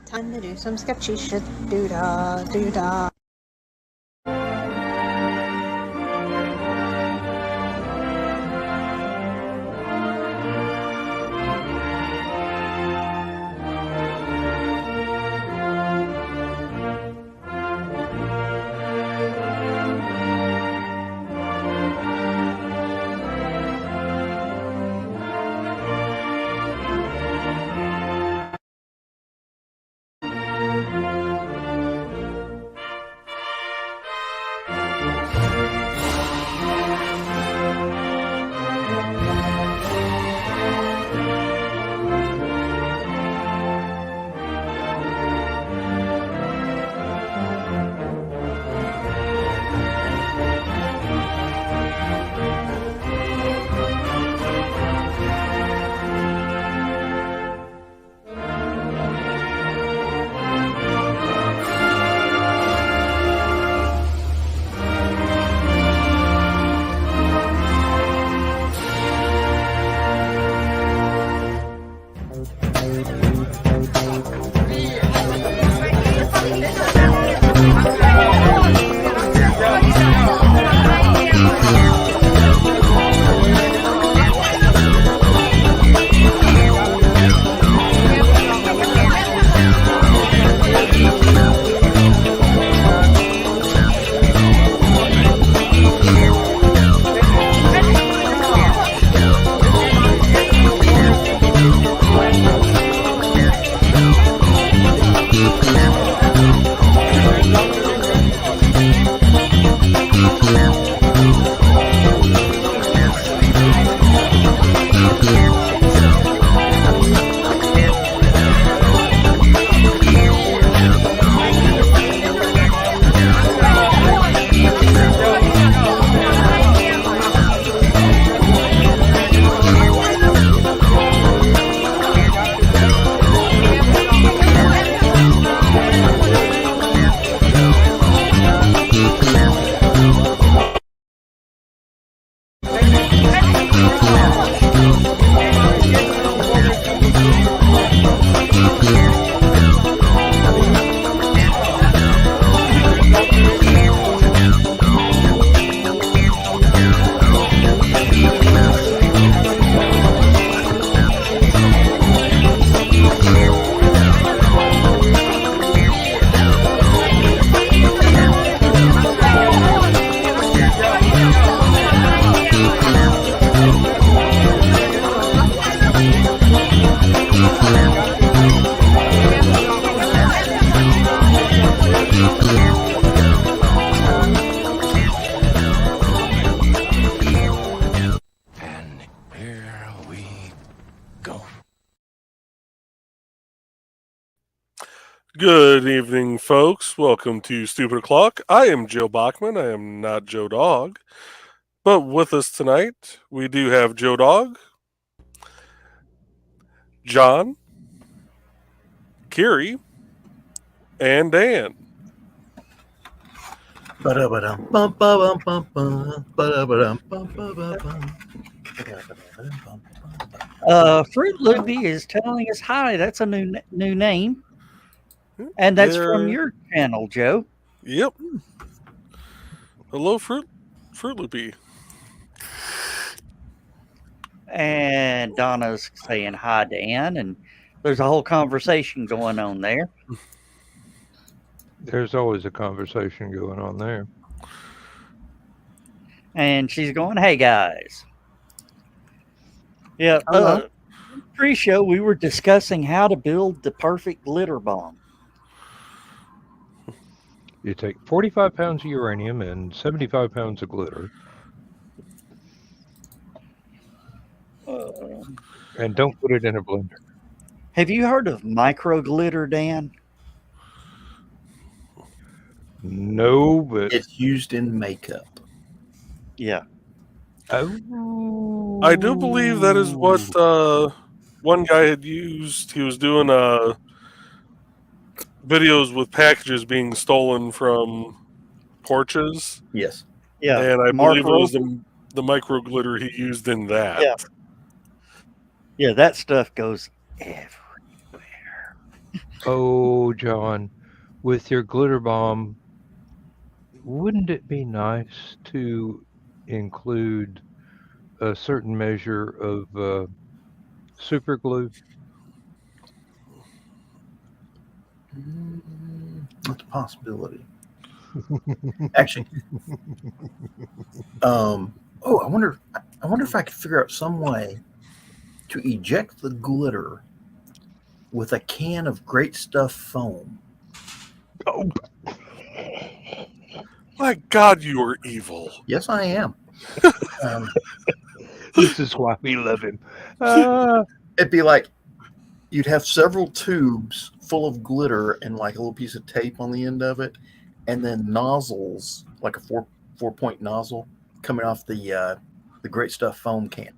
Time to do some sketchy shit. Doo-dah, doo-dah. Good evening, folks. Welcome to Stupid O'Clock. I am Joe Bachman. I am not Joe Dog. But with us tonight, we do have Joe Dog, John, Kiri, and Dan. Fruit Loopy is telling us hi. That's a new name. And that's from your channel, Joe. Yep. Hello, Fruit Loopy. And Donna's saying hi, Dan, and there's a whole conversation going on there. There's always a conversation going on there. And she's going, hey, guys. Yeah, pre-show, we were discussing how to build the perfect glitter bomb. You take 45 pounds of uranium and 75 pounds of glitter. And don't put it in a blender. Have you heard of micro glitter, Dan? No, but it's used in makeup. Yeah. Oh. I do believe that is what one guy had used. He was doing videos with packages being stolen from porches. Yes. Yeah. And I believe it was the micro glitter he used in that. Yeah, that stuff goes everywhere. Oh, John, with your glitter bomb, wouldn't it be nice to include a certain measure of super glue? That's a possibility. Actually, I wonder if I could figure out some way to eject the glitter with a can of Great Stuff foam. Oh, My God, you are evil. Yes, I am. this is why we love him. Uh, It'd be like you'd have several tubes full of glitter and like a little piece of tape on the end of it, and then nozzles, like a four-point nozzle coming off the Great Stuff foam can.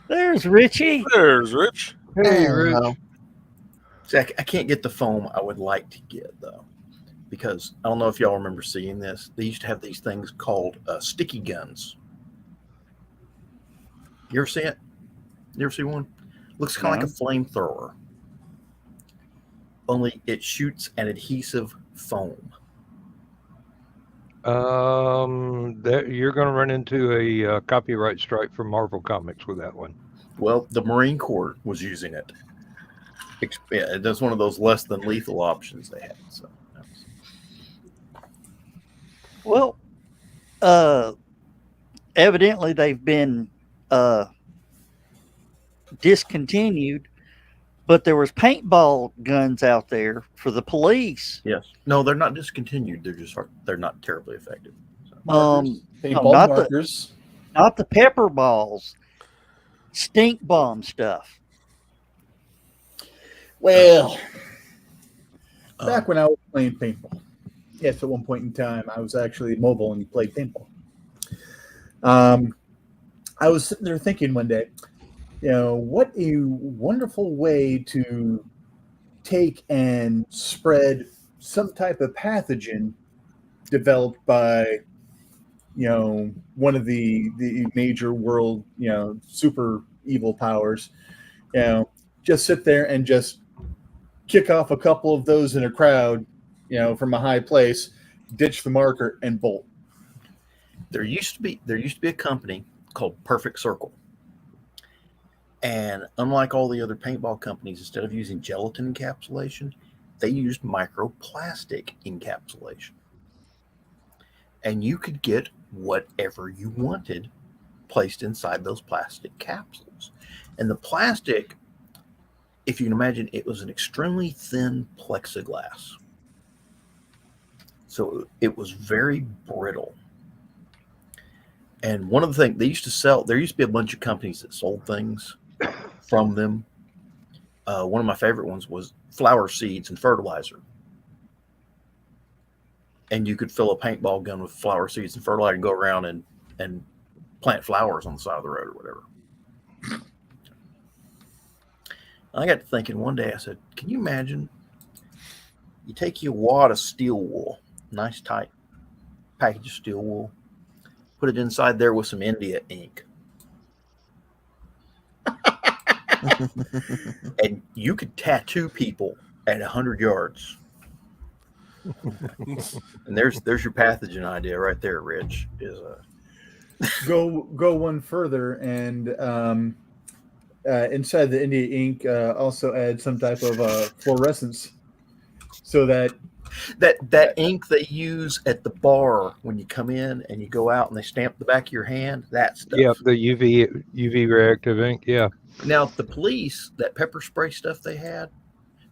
There's Richie. There's Rich. hey, Rich. See, I can't get the foam I would like to get though, because I don't know if y'all remember seeing this. They used to have these things called sticky guns. You ever see it? You ever see one? Looks kind of like a flamethrower, only it shoots an adhesive foam. You're going to run into a copyright strike from Marvel Comics with that one. Well, the Marine Corps was using it. Yeah, that's one of those less than lethal options they had. So, Well, evidently they've been discontinued, but there was paintball guns out there for the police. yes, no, they're not discontinued. They're not terribly effective. So. Paintball not markers. Not the pepper balls, stink bomb stuff. Well, back when I was playing paintball, yes, at one point in time, I was actually mobile and played paintball. I was sitting there thinking one day, what a wonderful way to take and spread some type of pathogen developed by, one of the major world, super evil powers, just sit there and just kick off a couple of those in a crowd, from a high place, ditch the marker and bolt. There used to be a company called Perfect Circle. And unlike all the other paintball companies, instead of using gelatin encapsulation, they used microplastic encapsulation. And you could get whatever you wanted placed inside those plastic capsules. And the plastic, if you can imagine, it was an extremely thin plexiglass. So it was very brittle. And one of the things they used to sell, there used to be a bunch of companies that sold things from them. One of my favorite ones was flower seeds and fertilizer. And you could fill a paintball gun with flower seeds and fertilizer and go around and plant flowers on the side of the road or whatever. I got to thinking one day, I said, can you imagine? You take your wad of steel wool, nice tight package of steel wool, put it inside there with some India ink. And you could tattoo people at 100 yards. And there's your pathogen idea right there, Rich. Is Go one further and inside the India ink also add some type of fluorescence, so that ink they use at the bar when you come in and you go out and they stamp the back of your hand. That stuff. Yeah, the UV reactive ink. Yeah. Now the police, that pepper spray stuff they had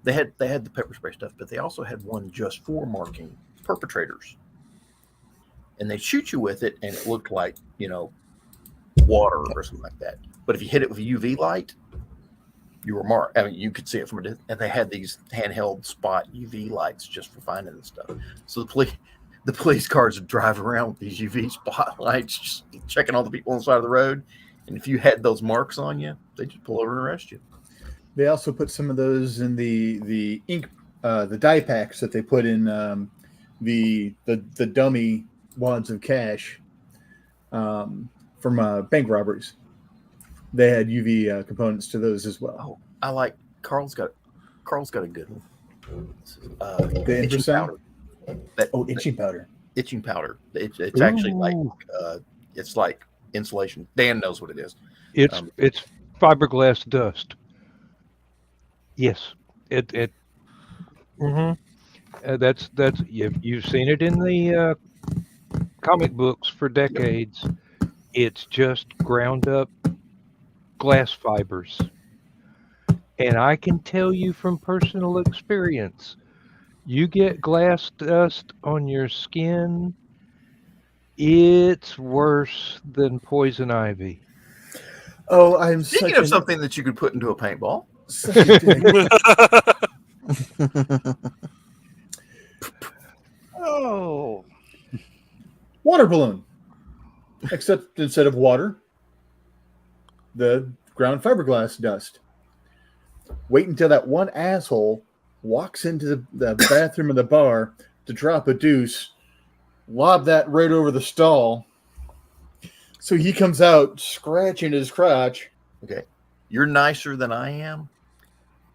the pepper spray stuff, but they also had one just for marking perpetrators. And they'd shoot you with it, and it looked like, water or something like that. But if you hit it with a UV light, you were marked. I mean, you could see it from a distance. And they had these handheld spot UV lights just for finding this stuff. So the police cars would drive around with these UV spotlights, just checking all the people on the side of the road. And if you had those marks on you, they just pull over and arrest you. They also put some of those in the ink, the dye packs that they put in the dummy wads of cash from bank robberies. They had UV components to those as well. Oh, I like Carl's got a good one. The Itching infrasound? powder. Itching powder. Itching powder. It's actually like it's like insulation. Dan knows what it is. It's fiberglass dust. Yes, it. That's you've seen it in the comic books for decades. It's just ground up glass fibers, and I can tell you from personal experience, you get glass dust on your skin, it's worse than poison ivy. Oh, I'm Speaking of something that you could put into a paintball. Such a dick. Oh, Water balloon. Except instead of water, the ground fiberglass dust. Wait until that one asshole walks into the bathroom of the bar to drop a deuce, lob that right over the stall. So he comes out scratching his crotch. Okay. You're nicer than I am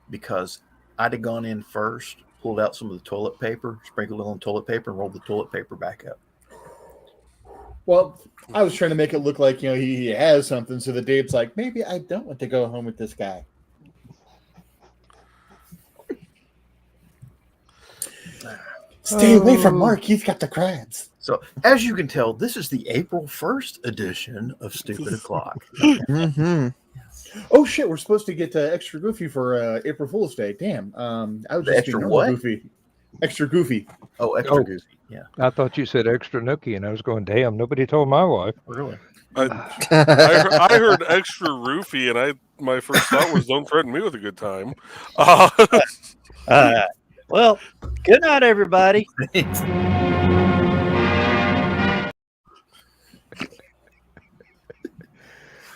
because I'd have gone in first, pulled out some of the toilet paper, sprinkled it on toilet paper, and rolled the toilet paper back up. Well, I was trying to make it look like, he has something, so the Dave's like, maybe I don't want to go home with this guy. Stay away from Mark. He's got the crabs. So, as you can tell, this is the April 1st edition of Stupid O'Clock. Mm-hmm. Oh, shit. We're supposed to get extra goofy for April Fool's Day. Damn. I was just Extra being what? goofy. Extra goofy. Oh, extra goofy. Yeah. I thought you said extra nookie, and I was going, damn, nobody told my wife. Really? I heard extra roofie, and my first thought was, don't threaten me with a good time. well, good night, everybody.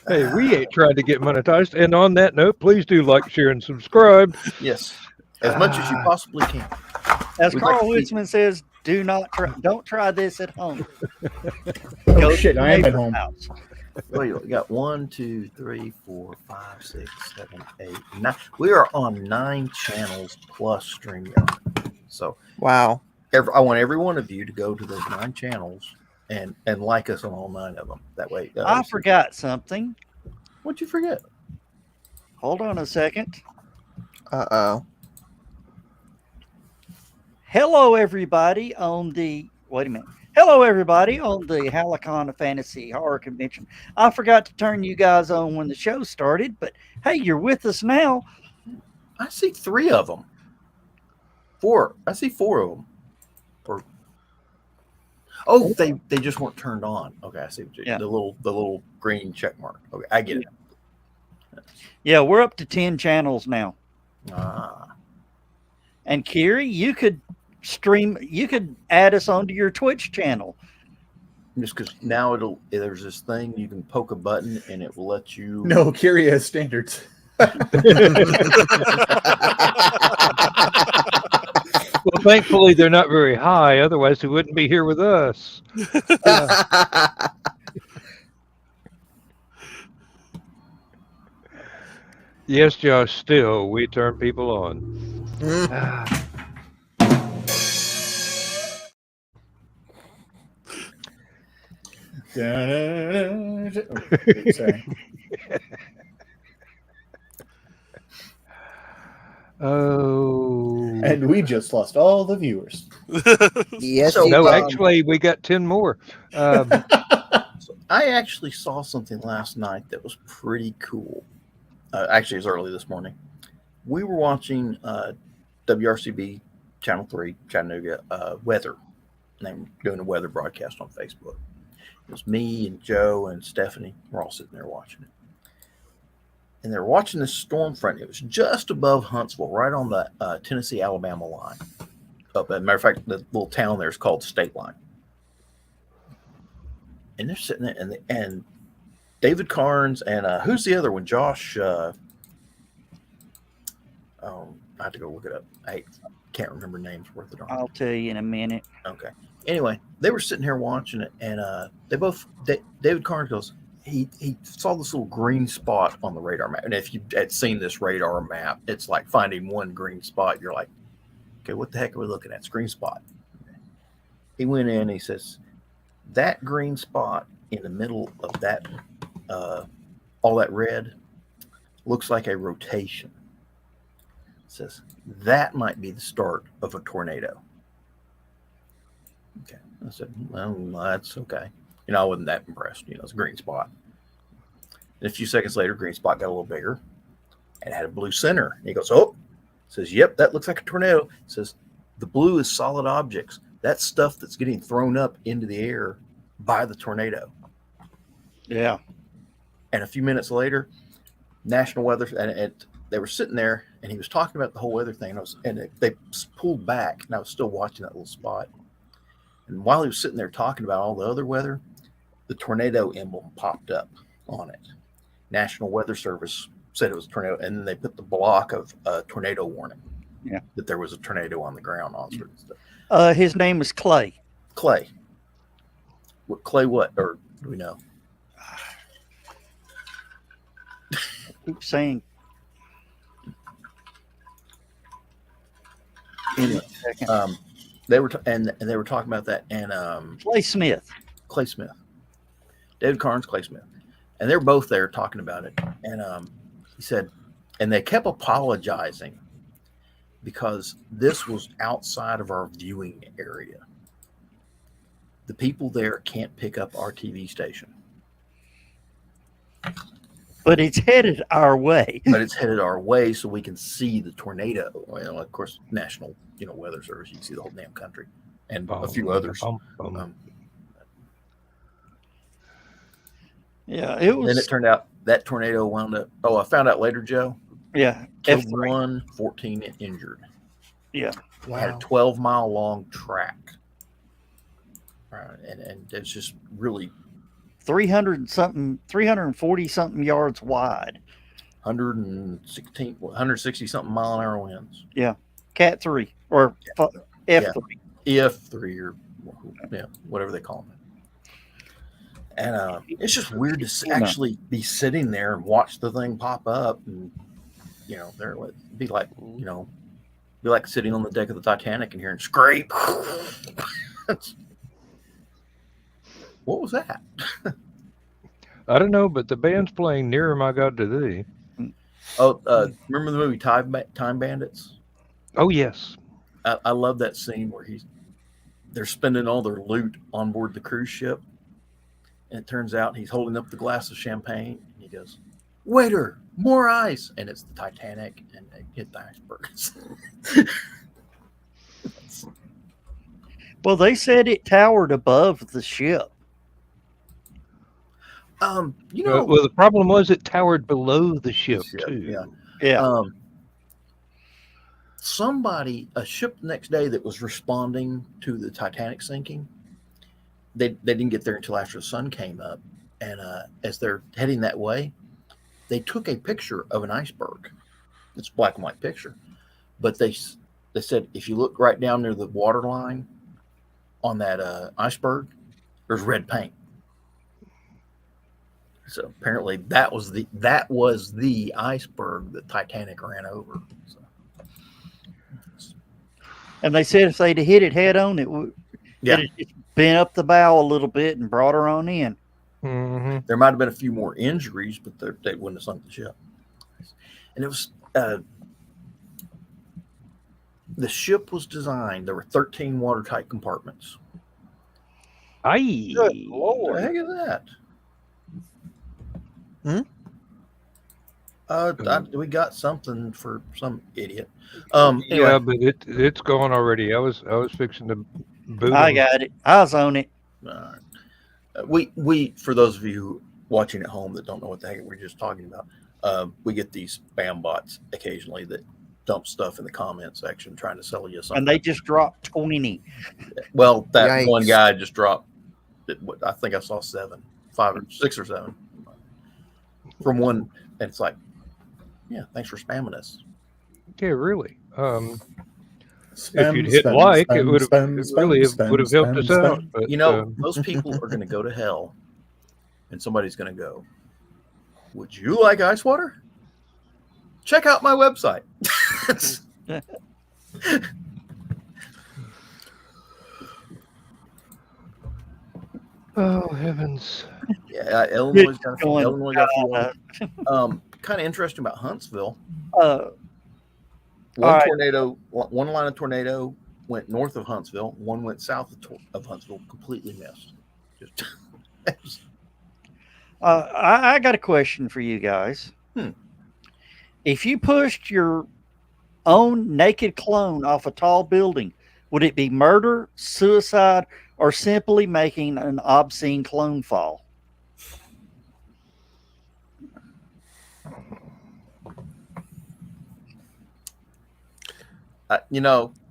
Hey, we ain't trying to get monetized. And on that note, please do like, share, and subscribe. Yes. As much as you possibly can. As We'd Carl like to Witzman says, don't try this at home. Oh, Go shit. to I am at neighbor's home. house. Well, you got 1, 2, 3, 4, 5, 6, 7, 8, 9. We are on 9 channels plus StreamYard. So, Wow. I want every one of you to go to those 9 channels and like us on all 9 of them. That way. I forgot something. What'd you forget? Hold on a second. Uh-oh. Hello, everybody on the Hello, everybody on the HallowCon Fantasy Horror Convention. I forgot to turn you guys on when the show started, but hey, you're with us now. I see 3 of them. 4. I see 4 of them. They just weren't turned on. Okay, I see what Yeah. the little green check mark. Okay, I get it. Yeah, we're up to 10 channels now. Ah. And Kiri, you could add us onto your Twitch channel. Just because now there's this thing you can poke a button and it will let you. No, Kiri has standards. Well, thankfully, they're not very high. Otherwise, he wouldn't be here with us. Yes, Josh, still, we turn people on. Sorry. Oh. And we just lost all the viewers. Yes. So- No, actually, we got 10 more. So I actually saw something last night that was pretty cool. Actually, it was early this morning. We were watching WRCB Channel 3, Chattanooga, weather. And they were doing a weather broadcast on Facebook. It was me and Joe and Stephanie. We're all sitting there watching it. And they're watching this storm front. It was just above Huntsville, right on the Tennessee-Alabama line. As a matter of fact, the little town there is called State Line. And they're sitting there, and David Carnes and who's the other one? Josh. I have to go look it up. I can't remember names worth it. I'll tell you in a minute. Okay. Anyway, they were sitting here watching it, and David Carnes goes, he saw this little green spot on the radar map. And if you had seen this radar map, it's like finding one green spot. You're like, okay, what the heck are we looking at? It's green spot. He went in, he says, that green spot in the middle of that, all that red, looks like a rotation. It says, that might be the start of a tornado. Okay. I said, well, that's okay. I wasn't that impressed. It's a green spot. And a few seconds later, green spot got a little bigger and had a blue center. And he goes, oh, says, yep, that looks like a tornado. It says, the blue is solid objects. That's stuff that's getting thrown up into the air by the tornado. Yeah. And a few minutes later, National Weather, and they were sitting there, and he was talking about the whole weather thing. And they pulled back, and I was still watching that little spot. And while he was sitting there talking about all the other weather, the tornado emblem popped up on it. National Weather Service said it was a tornado, and then they put the block of tornado warning. Yeah. That there was a tornado on the ground, all sorts of stuff. His name is Clay. Clay. Clay what? Or do we know? Keep saying. Anyway, they were they were talking about that, and Clay Smith. Clay Smith, David Carnes, Clay Smith, and they're both there talking about it. And he said, and they kept apologizing because this was outside of our viewing area. The people there can't pick up our TV station. But it's headed our way. But it's headed our way so we can see the tornado. Of course, National Weather Service, you can see the whole damn country. And a few others. Yeah, it was. Then it turned out that tornado wound up. Oh, I found out later, Joe. Yeah. Killed F3. 1, 14 injured. Yeah. Had a 12-mile long track. And it's just really 340 something yards wide. 160 something mile an hour winds. Yeah. Cat 3 or F3. EF3 or whatever they call them. And it's just weird to actually be sitting there and watch the thing pop up, and there would be like sitting on the deck of the Titanic and hearing scrape. What was that? I don't know, but the band's playing Nearer My God to Thee. Oh, remember the movie Time Bandits? Oh, yes. I love that scene where they're spending all their loot on board the cruise ship. And it turns out he's holding up the glass of champagne. And he goes, waiter, more ice. And it's the Titanic, and they hit the icebergs. Well, they said it towered above the ship. Well, the problem was it towered below the ship too. Yeah. A ship the next day that was responding to the Titanic sinking, they didn't get there until after the sun came up. And as they're heading that way, they took a picture of an iceberg. It's a black and white picture. But they said, if you look right down near the water line on that iceberg, there's red paint. So apparently that was the iceberg that Titanic ran over. So. And they said if they'd hit it head on, it would just bent up the bow a little bit and brought her on in. Mm-hmm. There might have been a few more injuries, but they wouldn't have sunk the ship. And it was the ship was designed. There were 13 watertight compartments. Aye. Good Lord. What the heck is that? We got something for some idiot. Anyway. Yeah, but it's gone already. I was fixing to boot. I got it. I was on it. All right. We for those of you watching at home that don't know what the heck we're just talking about, we get these spam bots occasionally that dump stuff in the comment section trying to sell you something. And they just dropped 20. Well, that Yikes. one guy just dropped. I think I saw 6 or 7 from one, and it's like, yeah, thanks for spamming us. Yeah, really. If Spam, you'd hit spam, like, spam, it would have spam, really spam, would have helped spam, us out. spam. But, Those people are going to go to hell and somebody's going to go, "Would you like ice water? Check out my website." Oh heavens! Yeah, Illinois got a few. Going, Illinois got a few. Kind of interesting about Huntsville. all right. Tornado, one line of tornado went north of Huntsville. One went south of Huntsville. Completely missed. Just, I got a question for you guys. If you pushed your own naked clone off a tall building, would it be murder, suicide, or simply making an obscene clone fall?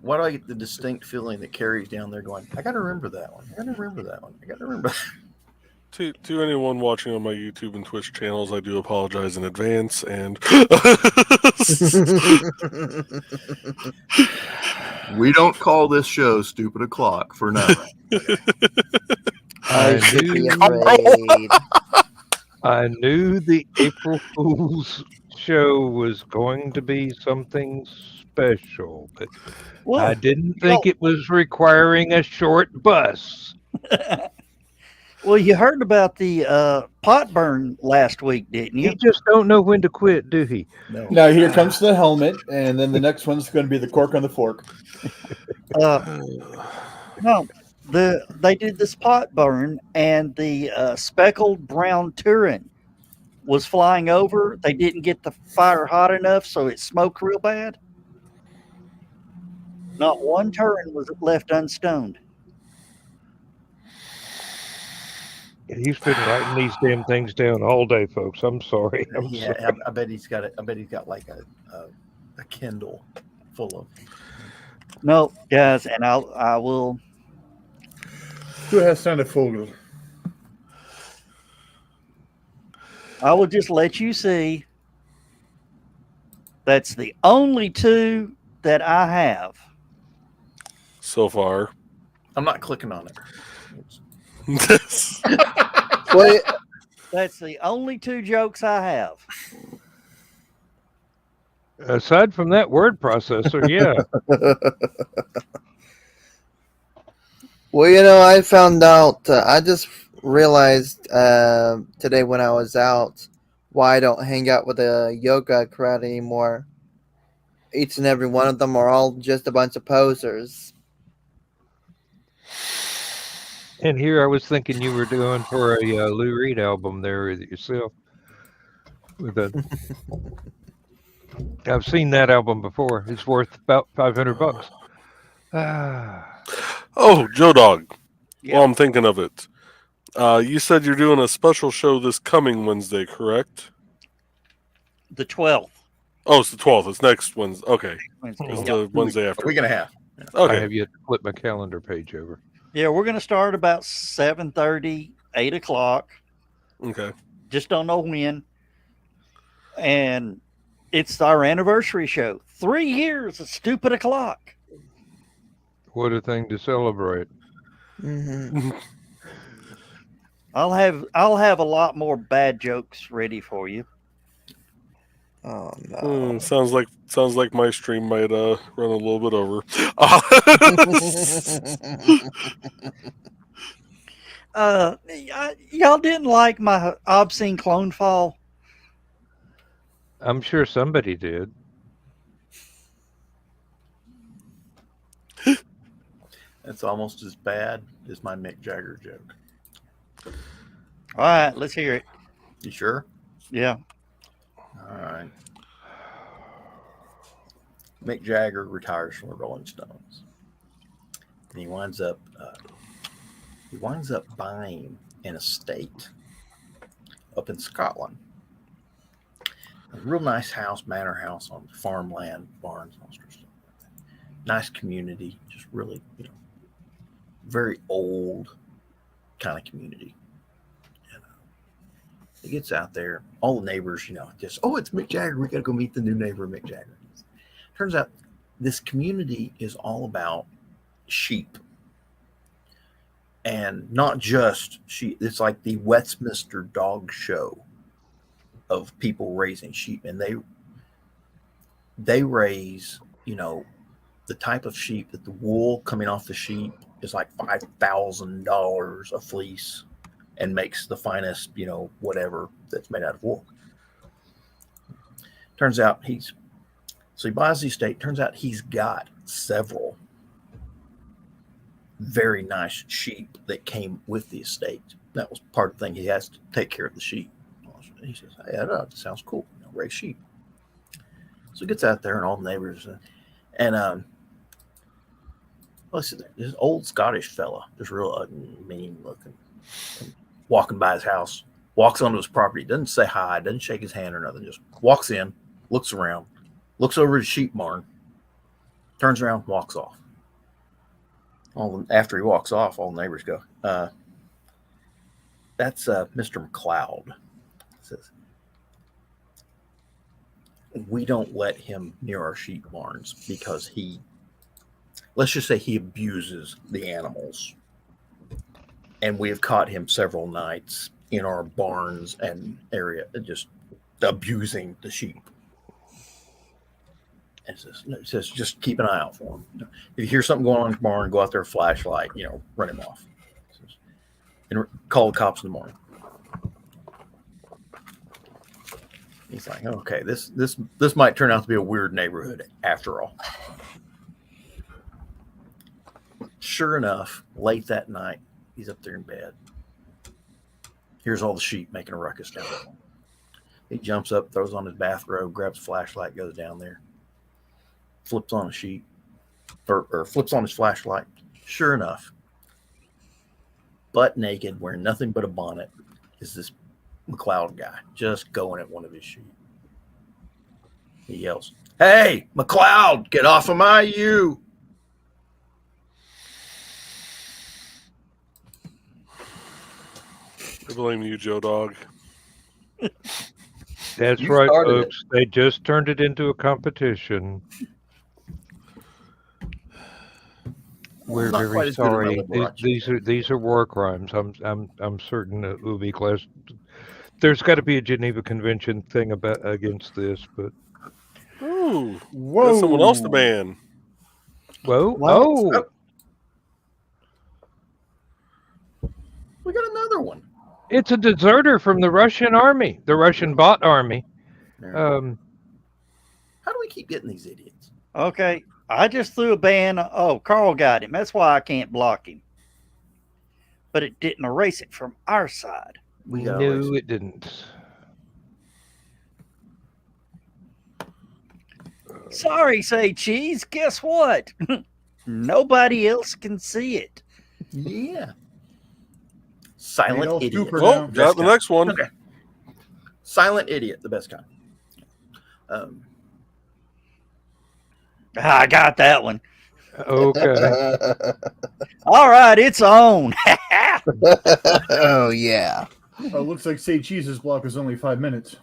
why do I get the distinct feeling that Carrie's down there going, "I got to remember that one. I got to remember that one. I got to remember that." To anyone watching on my YouTube and Twitch channels, I do apologize in advance. And We don't call this show Stupid O'Clock for nothing. I should be knew, afraid. I knew the April Fool's show was going to be something special, but I didn't think it was requiring a short bus. Well, you heard about the pot burn last week, didn't you? He just don't know when to quit, do he? No. Now here comes the helmet, and then the next one's going to be the cork on the fork. No, they did this pot burn, and the speckled brown Turin was flying over. They didn't get the fire hot enough, so it smoked real bad. Not one Turin was left unstoned. He's been writing these damn things down all day, folks. I'm sorry. I'm sorry. I bet he's got it. I bet he's got like a Kindle full of. No, guys, and I will. Who has signed a folder? I will just let you see. That's the only two that I have. so far, I'm not clicking on it. Wait, That's the only two jokes I have. Aside from that word processor, yeah. well, I found out. I just realized today when I was out why I don't hang out with a yoga crowd anymore. Each and every one of them are all just a bunch of posers. And here I was thinking you were doing for a Lou Reed album there yourself. With a, I've seen that album before. It's worth about $500. oh, Joe Dog. Yeah. Well, I'm thinking of it. You said you're doing a special show this coming Wednesday, correct? The 12th. Oh, it's the 12th. It's next Wednesday. Okay, Wednesday. it's Yeah. the Wednesday A after. week and a half. I Okay, have yet to flip my calendar page over. Yeah, we're going to start about 7:30, 8 o'clock. okay. Just don't know when. And it's our anniversary show. 3 years of Stupid O'Clock. What a thing to celebrate. Mm-hmm. I'll have a lot more bad jokes ready for you. Oh no! Sounds like my stream might run a little bit over. Y'all didn't like my obscene clone fall? I'm sure somebody did. It's almost as bad as my Mick Jagger joke. All right, let's hear it. You sure? Yeah. All right. Mick Jagger retires from the Rolling Stones, and he winds up buying an estate up in Scotland. A real nice house, manor house on farmland, barns, all sorts of stuff. Nice community, just really, very old kind of community. And he gets out there, all the neighbors, just, oh, it's Mick Jagger. We got to go meet the new neighbor, Mick Jagger. Turns out this community is all about sheep. And not just sheep. It's like the Westminster Dog Show of people raising sheep, and they raise, the type of sheep that the wool coming off the sheep is like $5,000 a fleece, and makes the finest, whatever that's made out of wool. Turns out he buys the estate. Turns out he's got several very nice sheep that came with the estate. That was part of the thing. He has to take care of the sheep. He says, "Hey, that sounds cool. Raise sheep." So he gets out there, and all the neighbors, and listen, this old Scottish fella, this real ugly, mean looking, walking by his house, walks onto his property, doesn't say hi, doesn't shake his hand or nothing, just walks in, looks around, looks over his sheep barn, turns around, walks off. After he walks off, all the neighbors go, "That's Mr. McLeod." Says, "We don't let him near our sheep barns because let's just say he abuses the animals. And we have caught him several nights in our barns and area, just abusing the sheep. And it says just keep an eye out for him. If you hear something going on in the barn, go out there, flashlight, run him off. And call the cops in the morning." He's like, "Okay, this might turn out to be a weird neighborhood after all." Sure enough, late that night, he's up there in bed. Here's all the sheep making a ruckus down there. He jumps up, throws on his bathrobe, grabs a flashlight, goes down there, flips on a sheep, or flips on his flashlight. Sure enough, butt naked, wearing nothing but a bonnet, is this McLeod guy just going at one of his sheep. He yells, "Hey, McLeod, get off of my ewe!" I blame you, Joe Dog. That's You right, started folks. They just turned it into a competition. We're Not quite very as good as my sorry. Liberace. These are war crimes. I'm certain that will be class. There's got to be a Geneva Convention thing against this, but Ooh, Whoa! that's someone else to ban. whoa, What? oh, We got another one. it's a deserter from the Russian army, the Russian bot army. How do we keep getting these idiots? Okay, I just threw a ban. Oh, Carl got him. That's why I can't block him. But it didn't erase it from our side. We got No, it didn't. Sorry, say cheese. Guess what? Nobody else can see it. Yeah. Silent Adolf idiot. Cooper. Oh, now. got the next one. Okay. Silent idiot, the best kind. I got that one. Okay. All right, it's on. Oh yeah. Oh, looks like Say Cheese's block is only 5 minutes.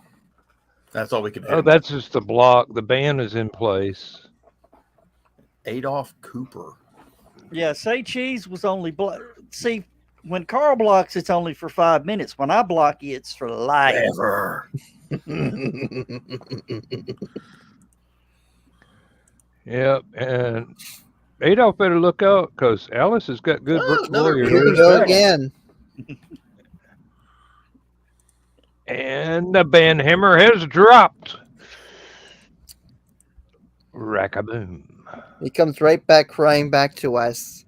That's all we can. Oh, that's just the block. The ban is in place. Adolf Cooper. Yeah, say cheese was only see, when Carl blocks, it's only for 5 minutes. When I block you, it's for life. Ever. Yep, and Adolf better look out because Alice has got good Oh, another lawyers. Here we go again. And the ban hammer has dropped. Rackaboom. He comes right back crying back to us.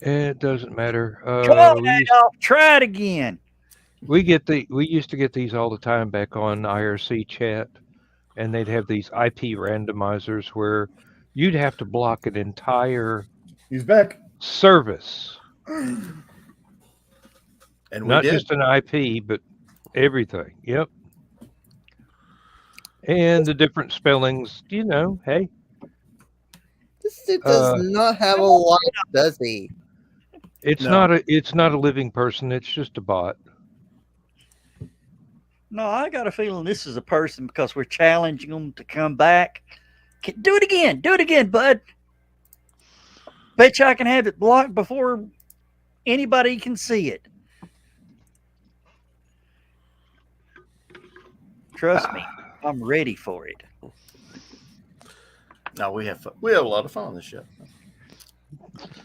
It doesn't matter. Come on, Adolf, try it again. We used to get these all the time back on IRC chat, and they'd have these IP randomizers where you'd have to block an entire He's back. service, And we not did. just an IP, but everything. Yep. And the different spellings, hey. This dude does not have a life, does he? It's No. not a living person, it's just a bot. No, I got a feeling this is a person because we're challenging them to come back. Do it again, bud. Bet you I can have it blocked before anybody can see it. Trust me, I'm ready for it. No, we have a lot of fun on this show.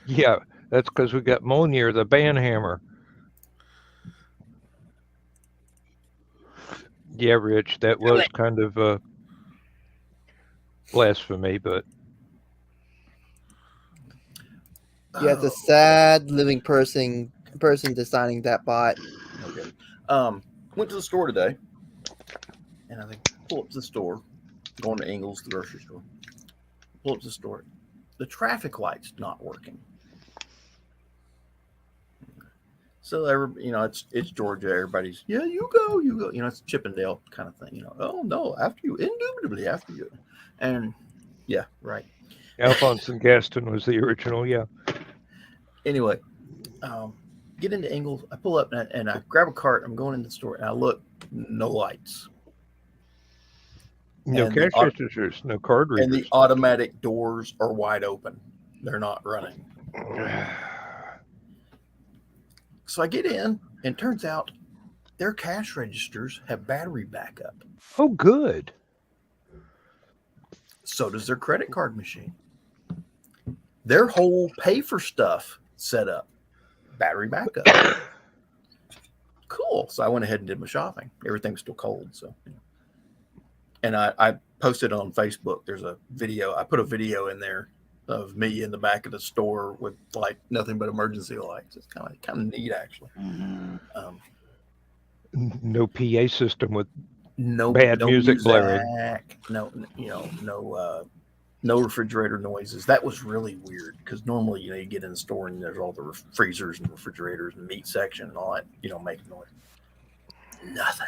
Yeah, that's because we got Monier, the banhammer. Yeah, Rich, that was kind of blasphemy, but Yeah, it's a sad living person designing that bot. Okay. Went to the store today, and I think pull up to the store, going to Ingles, the grocery store. Pull up to the store. The traffic light's not working. So it's Georgia. Everybody's you go. It's Chippendale kind of thing. Oh no, after you, indubitably after you, and yeah, right. Alphonse and Gaston was the original. Yeah. Anyway, get into Ingles. I pull up and I grab a cart. I'm going into the store and I look, no lights. No And cash registers, no card readers. And the automatic doors are wide open. They're not running. So I get in, and it turns out their cash registers have battery backup. Oh, good. So does their credit card machine. Their whole pay for stuff set up, battery backup. Cool. So I went ahead and did my shopping. Everything was still cold. So, and I posted on Facebook. There's a video. I put a video in there of me in the back of the store with like nothing but emergency lights. It's kind of neat, actually. No PA system with No bad music blaring. No, no refrigerator noises. That was really weird because normally, you get in the store and there's all the freezers and refrigerators and meat section and all that, making noise. Nothing.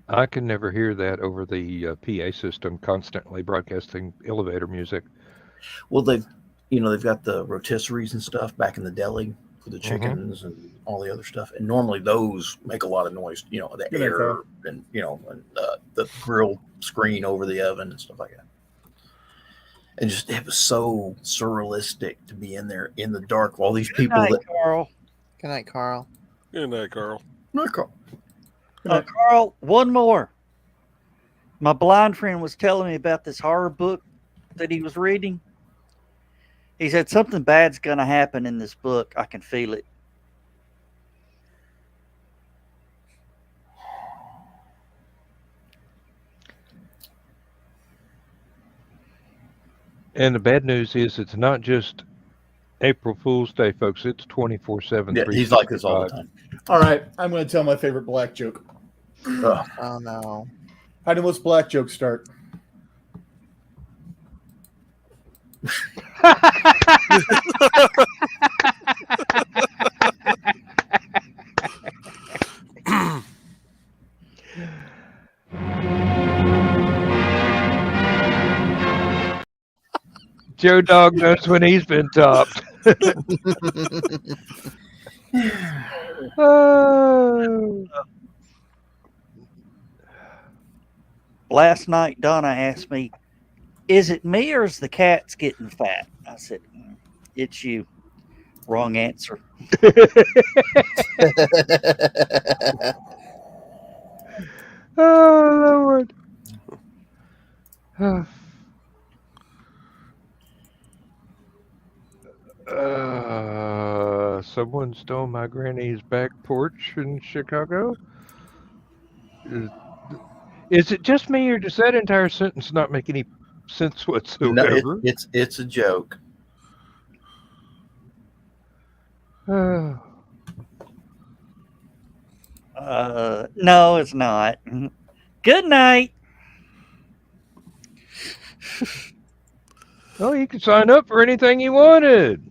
I can never hear that over the PA system constantly broadcasting elevator music. Well, they've got the rotisseries and stuff back in the deli for the chickens and all the other stuff. And normally those make a lot of noise, the air and, and the grill screen over the oven and stuff like that. And just, it was so surrealistic to be in there in the dark with all these people. Carl. Good night, Carl. Good night, Carl. Not Carl. Carl, one more. My blind friend was telling me about this horror book that he was reading. He said something bad's going to happen in this book. I can feel it. And the bad news is it's not just April Fool's Day, folks. It's 24/7. Yeah, he's like this all the time. All right, I'm going to tell my favorite black joke. Oh no. How do most black jokes start? Joe Dog knows when he's been topped. Oh. Last night, Donna asked me, is it me or is the cats getting fat? I said, it's you. Wrong answer. Oh, Lord. Someone stole my granny's back porch in Chicago. Is it just me, or does that entire sentence not make any sense whatsoever? No, it's a joke. No, it's not. Good night. Well, you could sign up for anything you wanted.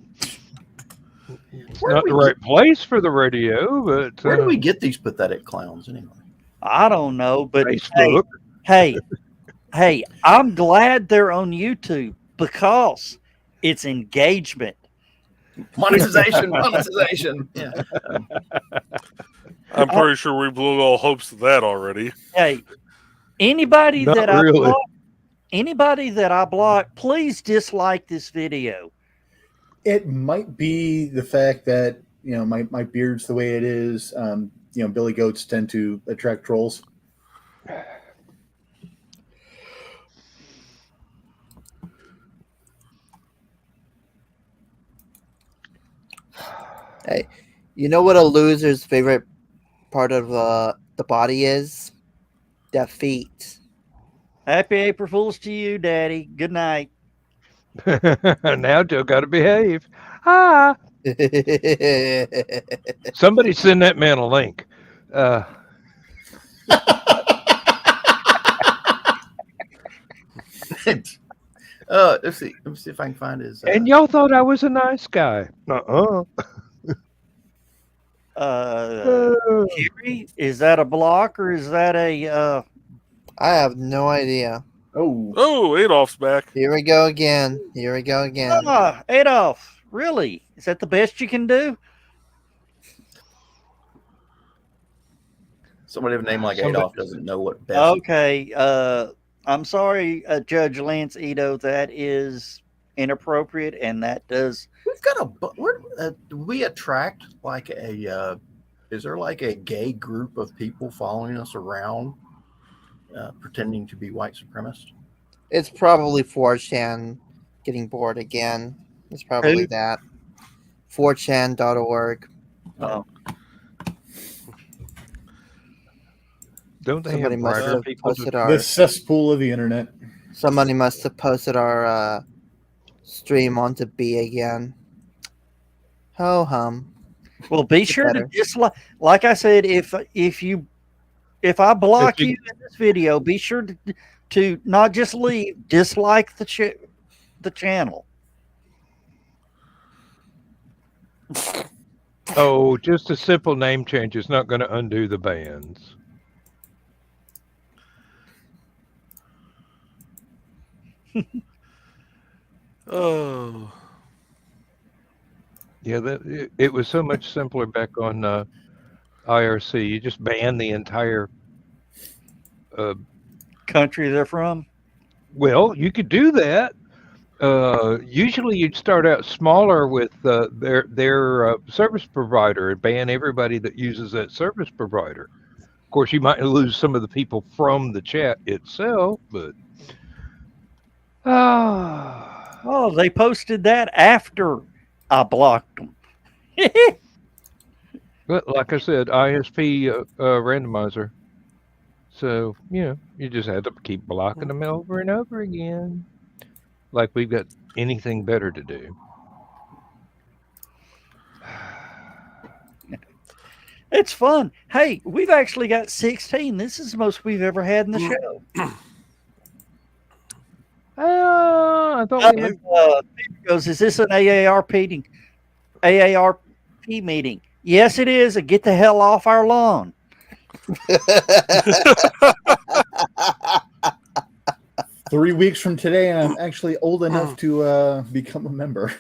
It's not the right place for the radio, but where do we get these pathetic clowns anyway? I don't know, but Facebook. Hey, I'm glad they're on YouTube because it's engagement. Monetization. Yeah. I'm pretty sure we blew all hopes of that already. Hey, anybody Not that really. anybody that I block, please dislike this video. It might be the fact that my beard's the way it is. Billy goats tend to attract trolls. Hey, you know what a loser's favorite part of the body is? Defeat. Happy April Fools to you, Daddy. Good night. Now Joe got to behave. Ah, somebody send that man a link. Let's see. Let me see if I can find his. And y'all thought I was a nice guy. Uh-uh. Huey, is that a block or is that a? I have no idea. Oh, Oh, Adolf's back. Here we go again. Here we go again. Adolf, really? Is that the best you can do? Somebody with a name like Somebody- Adolf doesn't know what best. Okay. I'm sorry, Judge Lance Ito. That is inappropriate, and that does. We've got do we attract like a? Is there like a gay group of people following us around, pretending to be white supremacists? It's probably 4chan getting bored again. It's probably Who? that. 4chan.org. Oh, Don't they Somebody have must brighter have people to posted the our. cesspool of the internet. Somebody must have posted our stream onto B again. Ho hum. well, be It's sure better. to dislike. Like I said, if I block If you- you in this video, be sure to not just leave, dislike the channel. Oh, just a simple name change is not going to undo the bans. Oh, Yeah, it was so much simpler back on IRC. You just ban the entire. Country they're from. Well, you could do that. Usually, you'd start out smaller with their service provider and ban everybody that uses that service provider. Of course, you might lose some of the people from the chat itself, but Oh, they posted that after I blocked them. but like I said, ISP randomizer. So you just have to keep blocking them over and over again, like we've got anything better to do. It's fun. Hey, we've actually got 16. This is the most we've ever had in the show. I thought we had. Peter goes, is this an AARP meeting? AARP meeting? Yes, it is. And get the hell off our lawn. 3 weeks from today, and I'm actually old enough to become a member.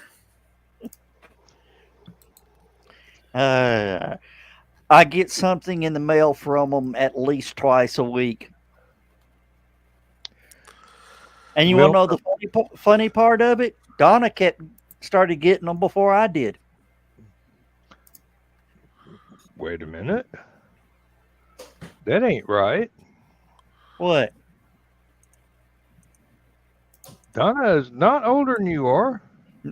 I get something in the mail from them at least twice a week. And you want to know the funny part of it? Donna started getting them before I did. Wait a minute. That ain't right. What? Donna is not older than you are.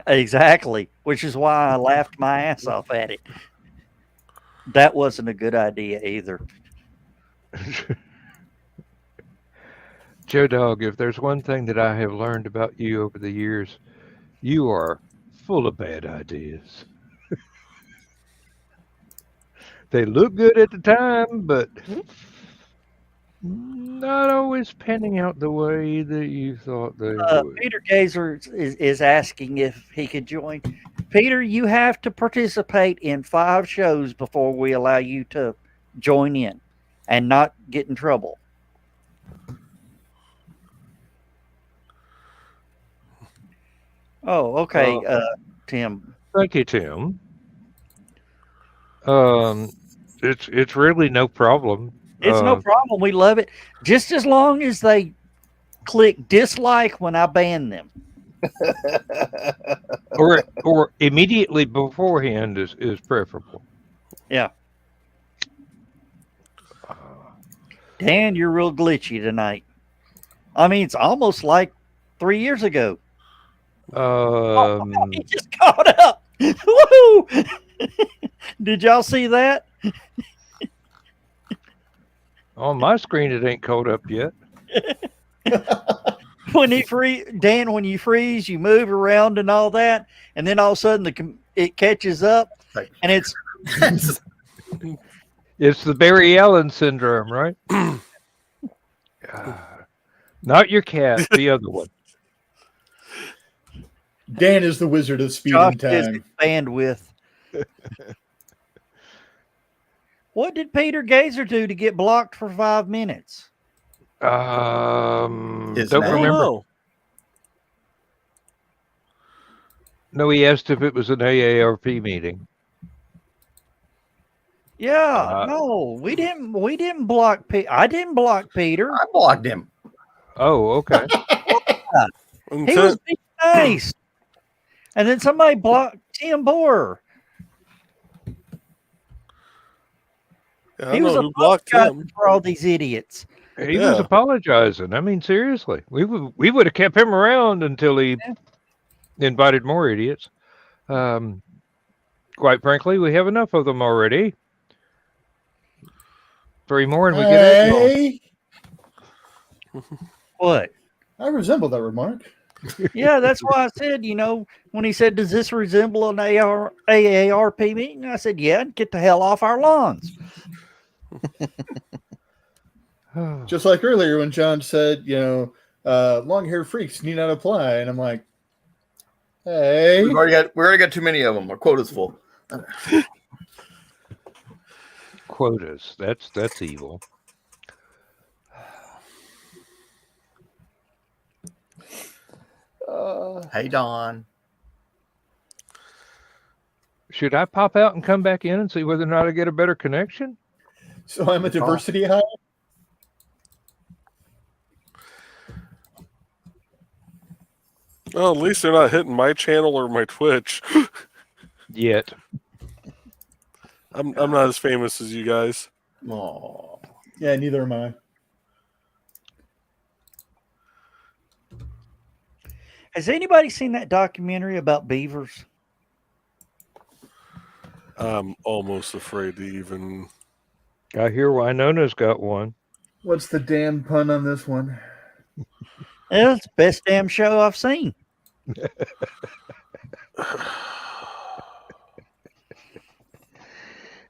Exactly, which is why I laughed my ass off at it. That wasn't a good idea either. Joe Dog, if there's one thing that I have learned about you over the years, you are full of bad ideas. They look good at the time, but not always panning out the way that you thought they would. Peter Gazer is asking if he could join. Peter, you have to participate in 5 shows before we allow you to join in and not get in trouble. Oh, okay, Tim. Thank you, Tim. It's really no problem. It's no problem. We love it. Just as long as they click dislike when I ban them. Or immediately beforehand is preferable. Yeah. Dan, you're real glitchy tonight. I mean, it's almost like 3 years ago. He just caught up. Woo! Did y'all see that? On my screen, it ain't caught up yet. When Dan, when you freeze, you move around and all that, and then all of a sudden it catches up, Like, and it's It's the Barry Allen syndrome, right? Not your cat, the other one. Dan is the wizard of speed Josh and is time. bandwidth. What did Peter Gazer do to get blocked for 5 minutes? His Don't name? remember. Oh, No, he asked if it was an AARP meeting. Yeah, no, we didn't block Peter. I didn't block Peter. I blocked him. Oh, okay. He was being nice. And then somebody blocked Tim Boer. Yeah, I He know was who blocked apologizing him. for all these idiots. He was Yeah. apologizing. I mean, seriously, we would have kept him around until he invited more idiots. Quite frankly, we have enough of them already. 3 more and we get it. Hey, What? I resemble that remark. Yeah, that's why I said, when he said, does this resemble an AARP meeting? I said, yeah, get the hell off our lawns. Just like earlier when John said, long-haired freaks need not apply, and I'm like, hey, We already got too many of them. Our quota's full. Quotas. That's evil. Hey, Don. Should I pop out and come back in and see whether or not I get a better connection? so I'm a diversity hire. Well, at least they're not hitting my channel or my Twitch. Yet. I'm not as famous as you guys. Oh, Yeah, neither am I. Has anybody seen that documentary about beavers? I'm almost afraid to even. I hear Winona's got one. What's the damn pun on this one? It's the best damn show I've seen.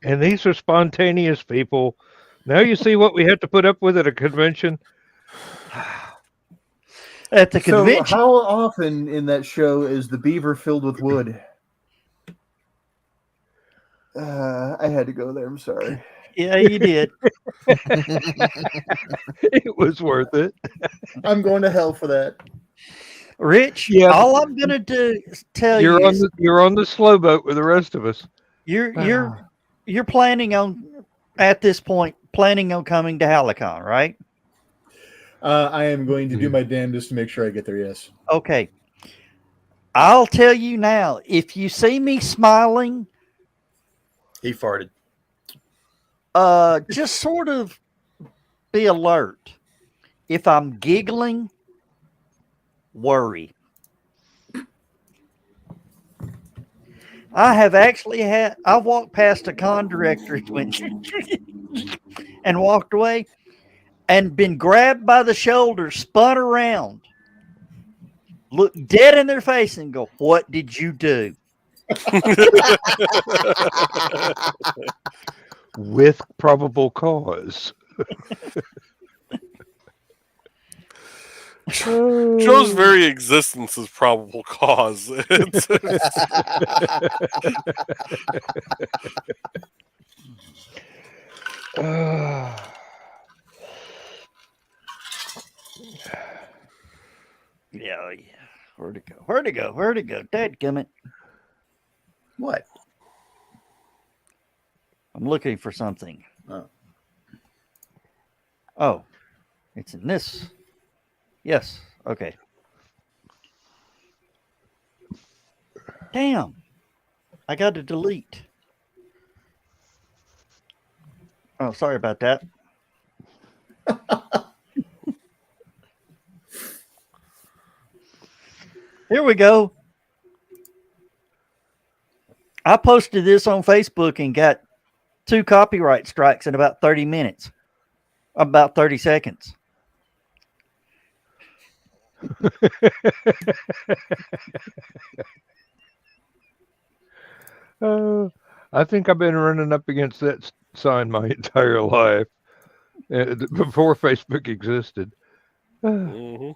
And these are spontaneous people. Now you see what we have to put up with at a convention. At the So convention. how often in that show is the beaver filled with wood? I had to go there. I'm sorry. Yeah, you did. It was worth it. I'm going to hell for that. Rich, Yeah. all I'm gonna do is tell You're you on you're on the slow boat with the rest of us. you're planning on at this point planning on coming to HallowCon, right? I am going to do my damnedest to make sure I get there. Yes. Okay. I'll tell you now, if you see me smiling, he farted. just sort of be alert. If I'm giggling, worry. I have actually I walked past a con director and walked away and been grabbed by the shoulder, spun around, look dead in their face and go, "What did you do?" With probable cause. Joe's very existence is probable cause. Yeah. Where'd it go? Where'd it go? Where'd it go? Dadgummit. What? I'm looking for something. Oh. Oh, it's in this. Yes. Okay. Damn. I got to delete. Oh, sorry about that. Here we go. I posted this on Facebook and got 2 copyright strikes in about 30 minutes. About 30 seconds. I think I've been running up against that sign my entire life before Facebook existed. Mm-hmm.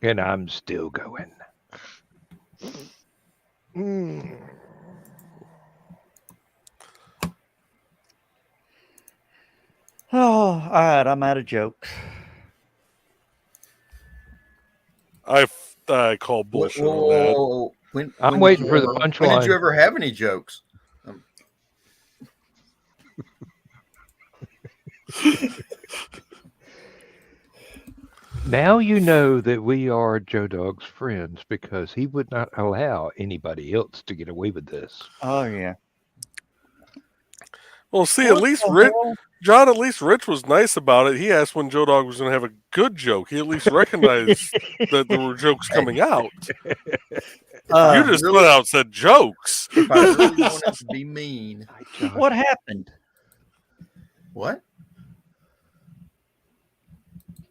And I'm still going. Oh, all right. I'm out of jokes. I call bullshit on that. I'm When did waiting you for the ever- When did punchline. you ever have any jokes? Now you know that we are Joe Dog's friends because he would not allow anybody else to get away with this. Oh, yeah. Well, see, at What least the Rich, hell? John, at least Rich was nice about it. He asked when Joe Dog was going to have a good joke. He at least recognized that there were jokes coming out. You just really- put out said jokes. If I really wanted to be mean, What happened? what?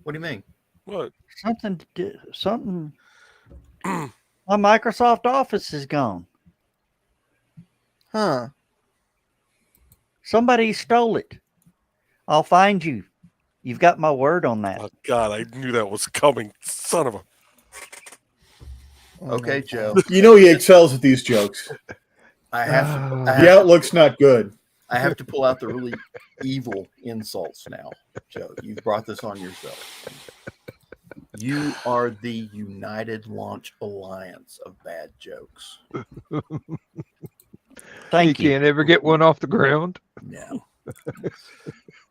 What do you mean? What? Something. My Microsoft Office is gone. Huh. Somebody stole it. I'll find you. You've got my word on that. Oh, God, I knew that was coming. Son of a. Okay, Joe. You know he excels at these jokes. I have to. The outlook's not good. I have to pull out the really evil insults now, Joe. You've brought this on yourself. You are the United Launch Alliance of bad jokes. Thank you. Can't ever get one off the ground. No.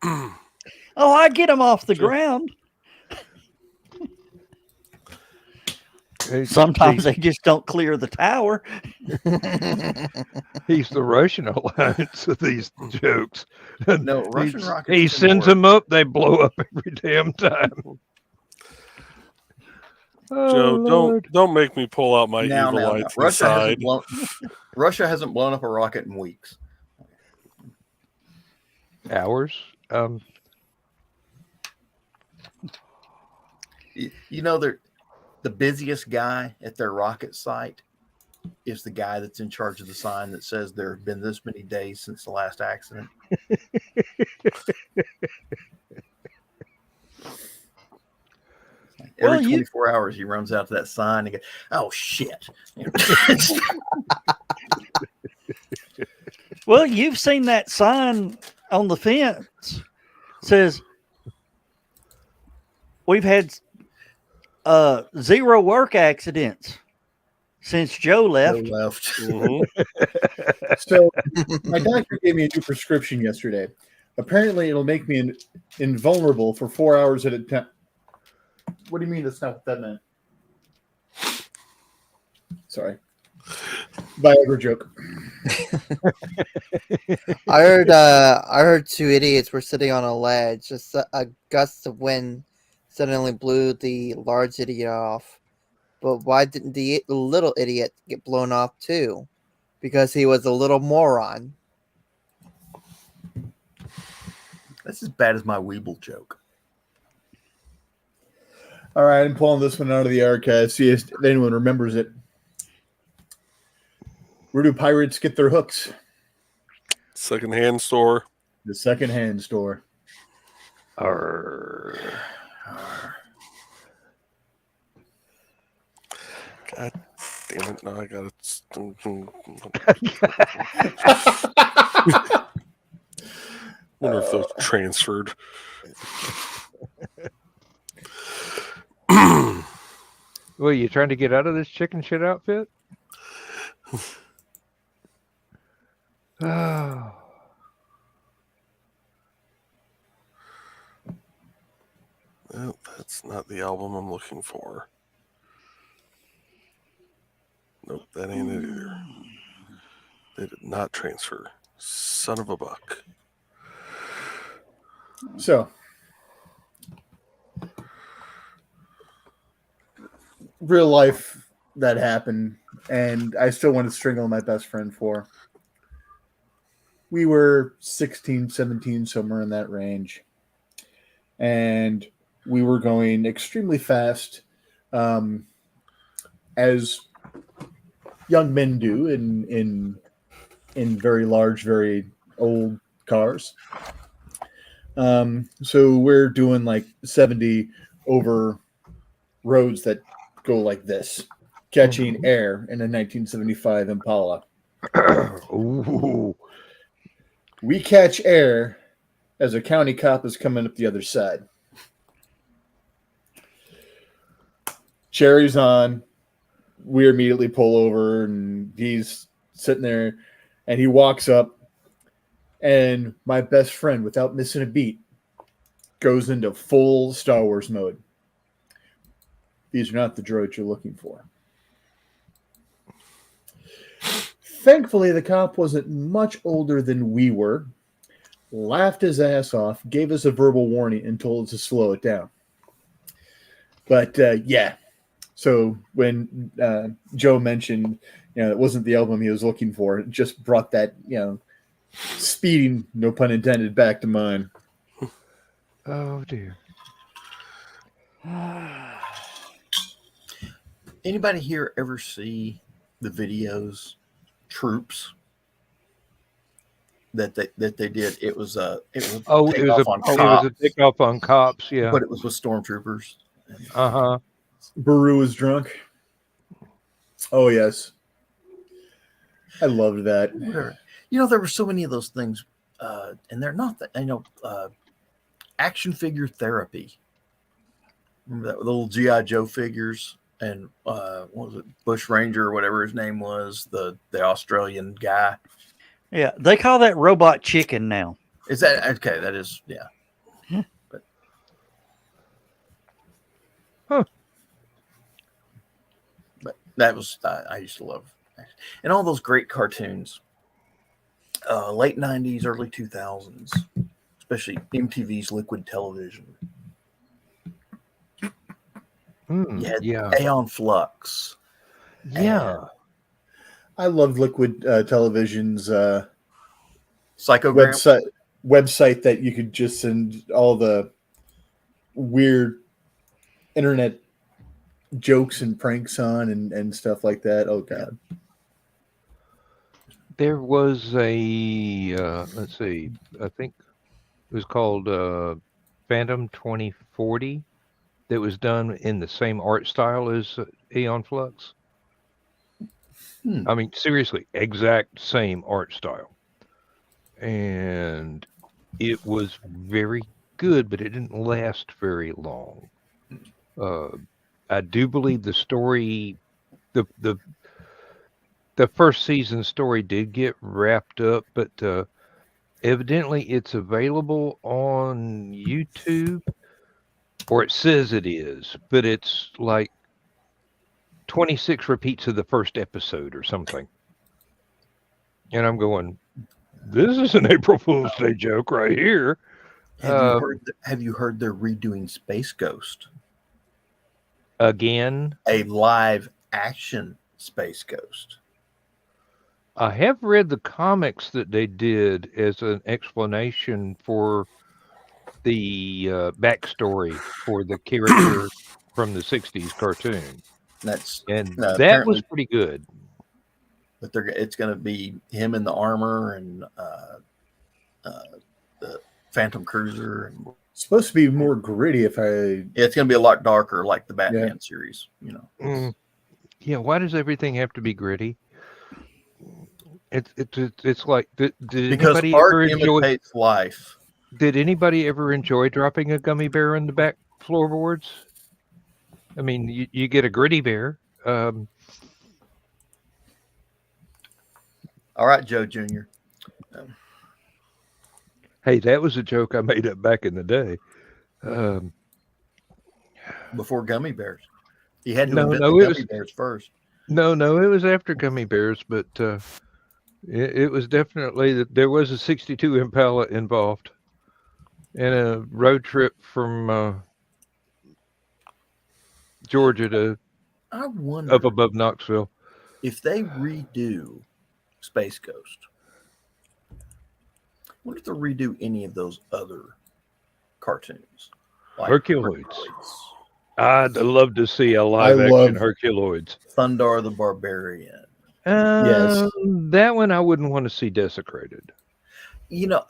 Oh, I get them off the ground. Sometimes they just don't clear the tower. He's the Russian alliance of these jokes. No, Russian rockets. He sends them up, they blow up every damn time. Joe, don't make me pull out my evil eye to the side. Russia hasn't blown up a rocket in weeks. Hours? You know, the busiest guy at their rocket site is the guy that's in charge of the sign that says there have been this many days since the last accident. Every 24 hours, he runs out to that sign and goes, "Oh shit!" Well, you've seen that sign on the fence. Says we've had 0 work accidents since Joe left. Mm-hmm. So my doctor gave me a new prescription yesterday. Apparently, it'll make me invulnerable for 4 hours at a time. What do you mean that's not what that meant? Sorry. Viagra joke. I heard 2 idiots were sitting on a ledge. A gust of wind suddenly blew the large idiot off. But why didn't the little idiot get blown off too? Because he was a little moron. That's as bad as my Weeble joke. All right, I'm pulling this one out of the archive. See if anyone remembers it. Where do pirates get their hooks? Secondhand store. The secondhand store. Arr. God damn it! Now I got it. Wonder if those transferred. Well, you trying to get out of this chicken shit outfit? Oh. Well, that's not the album I'm looking for. Nope, that ain't it either. They did not transfer. Son of a buck. So, real life that happened, and I still want to strangle my best friend for. We were 16, 17, somewhere in that range. And we were going extremely fast, as young men do in very large, very old cars. So we're doing like 70 over roads that go like this, catching air in a 1975 Impala. Ooh. We catch air as a county cop is coming up the other side. Cherry's on. We immediately pull over, and he's sitting there, and he walks up, and my best friend, without missing a beat, goes into full Star Wars mode. These are not the droids you're looking for. Thankfully, the cop wasn't much older than we were, laughed his ass off, gave us a verbal warning, and told us to slow it down. But yeah, so when Joe mentioned, it wasn't the album he was looking for, it just brought that, speeding, no pun intended, back to mind. Oh dear. Anybody here ever see the videos, Troops, that they did? It was a takeoff on cops, a takeoff on cops, yeah. but it was with stormtroopers. Baru was drunk. Oh yes, I loved that. There were so many of those things, and they're not that. Action figure therapy. Remember that little GI Joe figures, and what was it, Bush Ranger or whatever his name was, the Australian guy. Yeah, they call that robot chicken now. Is that okay? That is, yeah. But, but that was I used to love, and all those great cartoons. Late 90s, early 2000s, especially MTV's Liquid Television. You had Aeon Flux. Yeah. I loved Liquid Television's Psychogram website that you could just send all the weird internet jokes and pranks on and stuff like that. Oh God. There was a let's see, I think it was called Fandom 2040 that was done in the same art style as Aeon Flux. I mean, seriously, exact same art style. And it was very good, but it didn't last very long. I do believe the story, the first season story did get wrapped up, but evidently it's available on YouTube, or it says it is, but it's like 26 repeats of the first episode or something. And I'm going, this is an April Fool's Day joke right here. Have you heard they're redoing Space Ghost Again? A live action Space Ghost. I have read the comics that they did as an explanation for the backstory for the character from the 60s cartoon. That was pretty good. But it's going to be him in the armor and the Phantom Cruiser. And it's supposed to be more gritty. It's going to be a lot darker, like the Batman series. Yeah. Why does everything have to be gritty? It's like did because anybody art ever imitates life. Did anybody ever enjoy dropping a gummy bear in the back floorboards? I mean, you get a gritty bear. All right, Joe Jr. Hey, that was a joke I made up back in the day. Before gummy bears. You had to invent the gummy bears first. No, it was after Gummy Bears, but it was definitely that there was a 62 Impala involved in a road trip from Georgia to I wonder up above Knoxville. if they redo Space Ghost. I wonder if they'll redo any of those other cartoons. Like Herculoids. I'd love to see a I live action love- Herculoids. Thundar the Barbarian. Yes. That one I wouldn't want to see desecrated. You know,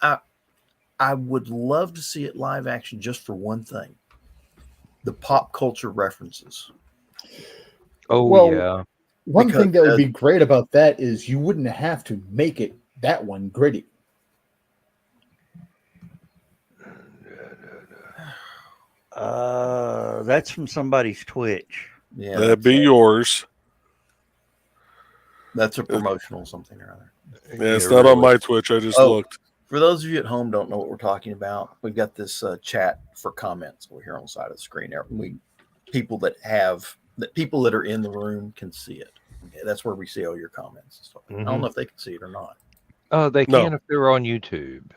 I would love to see it live action just for one thing. The pop culture references. Oh, Well, yeah. One Because, thing that would be great about that is you wouldn't have to make it that one gritty. That's from somebody's Twitch. Yeah, That'd be yours. that's a promotional something or other. Yeah, it's Yeah, not on really. my Twitch. I just Oh. looked. For those of you at home don't know what we're talking about, we've got this chat for comments over here on the side of the screen. People that are in the room can see it. Okay, that's where we see all your comments and stuff. I don't know if they can see it or not, They No. can if they're on YouTube.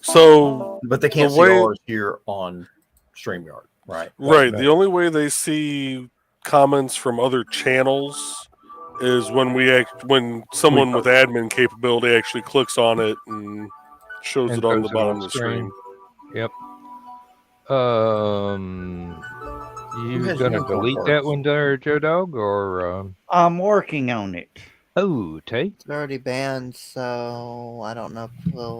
So, but they can't The see way- ours here on StreamYard, right? right, right. the only way they see comments from other channels is when someone with admin capability actually clicks on it and shows And it on the shows it bottom on of the screen. Yep. Who You has gonna unicorn delete parts? that one there, Joe Dog, or I'm working on it. Tate? It's already banned, so I don't know if we'll.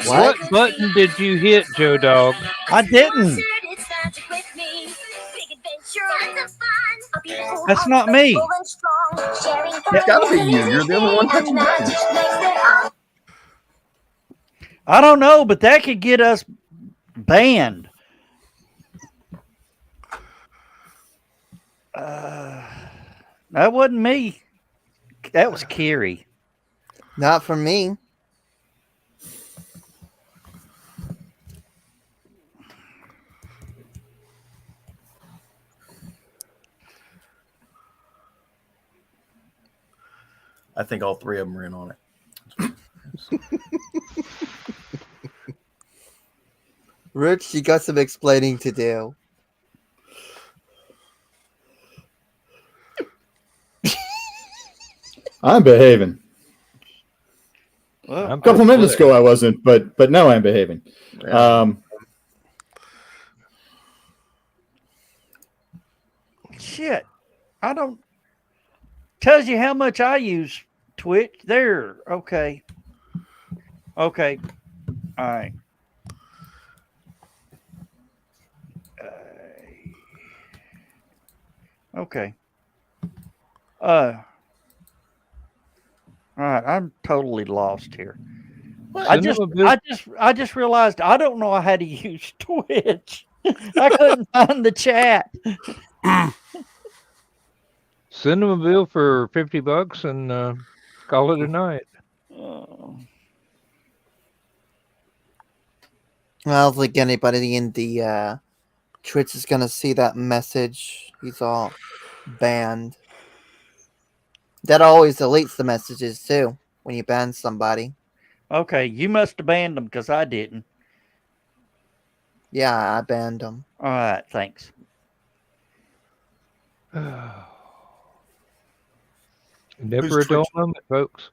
What button did you hit, Joe Dog? I didn't. That's not me. It's got to be you. You're the only one touching buttons. I don't know, but that could get us banned. That wasn't me. That was Kerry. Not for me. I think all three of them are in on it. Rich, you got some explaining to do. I'm behaving. Well, A couple minutes ago I wasn't, but now I'm behaving. shit. I don't. Tells you how much I use Twitch. There. Okay. Okay. All right. Okay. All right. I'm totally lost here. I just realized I don't know how to use Twitch. I couldn't find the chat. Send them a bill for $50 and call it a night. Oh. I don't think anybody in the Twitch is gonna see that message. He's all banned. That always deletes the messages too when you ban somebody. Okay, you must have banned them because I didn't. Yeah, I banned them. All right, thanks. Never a dull moment, folks.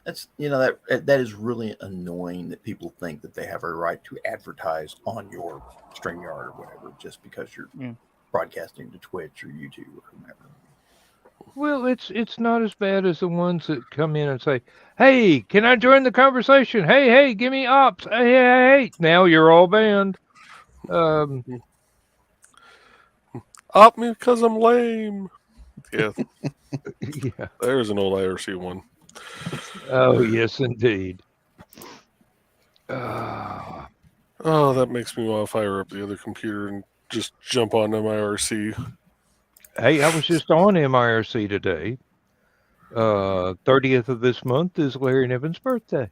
That's that is really annoying that people think that they have a right to advertise on your StreamYard or whatever just because you're broadcasting to Twitch or YouTube or whatever. Well, it's not as bad as the ones that come in and say, "Hey, can I join the conversation? Hey, give me ops. Hey. Now you're all banned." Op me because I'm lame. Yeah, Yeah. there's an old IRC one. Oh, yes, indeed. Oh, that makes me want to fire up the other computer and just jump on MIRC. Hey, I was just on MIRC today. 30th of this month is Larry Nevin's birthday.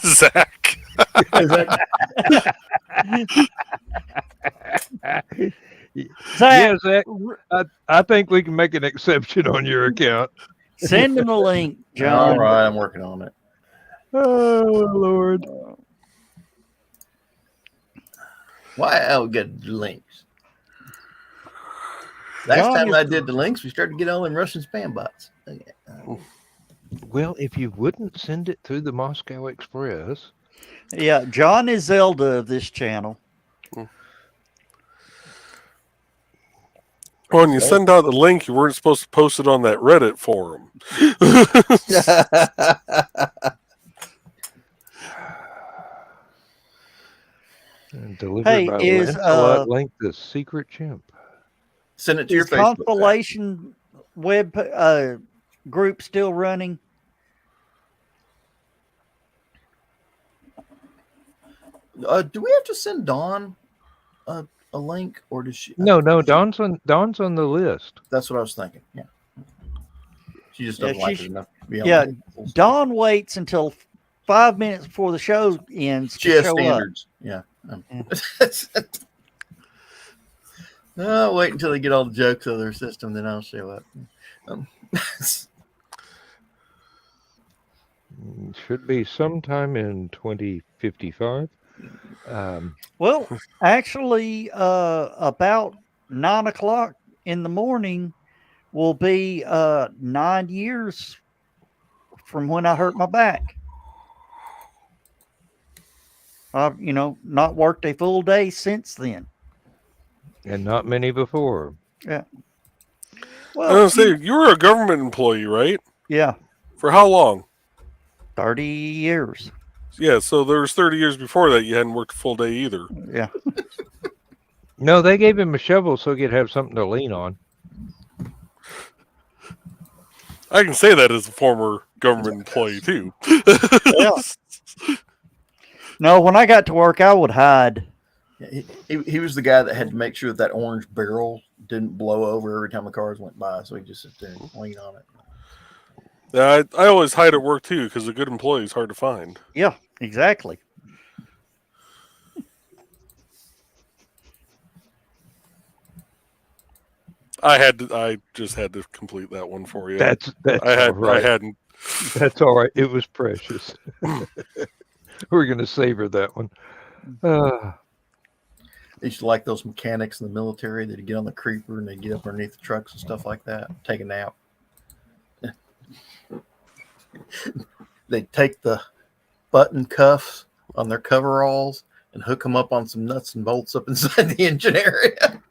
Zach. Is that Zach, Yeah, Zach, I think we can make an exception on your account. send him a link, All John. right, I'm working on it. Oh, Lord. Why? Oh, good links. Last John time is- I did the links, we started to get all them Russian spam bots. Okay. Well, if you wouldn't send it through the Moscow Express. Yeah, John is Zelda of this channel. When you send out the link, you weren't supposed to post it on that Reddit forum. And delivered Hey, by is, Lancelot Link, the secret chimp. Send it to your Is Facebook. Zach. Constellation web group still running? Do we have to send Dawn a link, or does she? No, Dawn's on the list. That's what I was thinking. Yeah. She just doesn't Yeah, like she- it enough to be on yeah, the Dawn waits until 5 minutes before the show ends She to has show up. standards. Yeah. I'll wait until they get all the jokes out of their system, then I'll show up. Should be sometime in 2055. Well, actually, about 9 o'clock in the morning will be 9 years from when I hurt my back. I've, not worked a full day since then. And not many before. I Well, was gonna say, you were a government employee, right? yeah, For how long? 30 years. Yeah, so there was 30 years before that you hadn't worked a full day either. Yeah. No, they gave him a shovel so he could have something to lean on. I can say that as a former government employee too. Yeah. No, when I got to work, I would hide. He was the guy that had to make sure that orange barrel didn't blow over every time the cars went by, so he just sit there and lean on it. Yeah, I always hide at work too because a good employee is hard to find. Yeah, exactly. I just had to complete that one for you. That's I all right. hadn't. That's all right. It was precious. We're going to savor that one. I used to like those mechanics in the military that'd get on the creeper and they'd get up underneath the trucks and stuff like that, take a nap. They'd take the button cuffs on their coveralls and hook them up on some nuts and bolts up inside the engine area.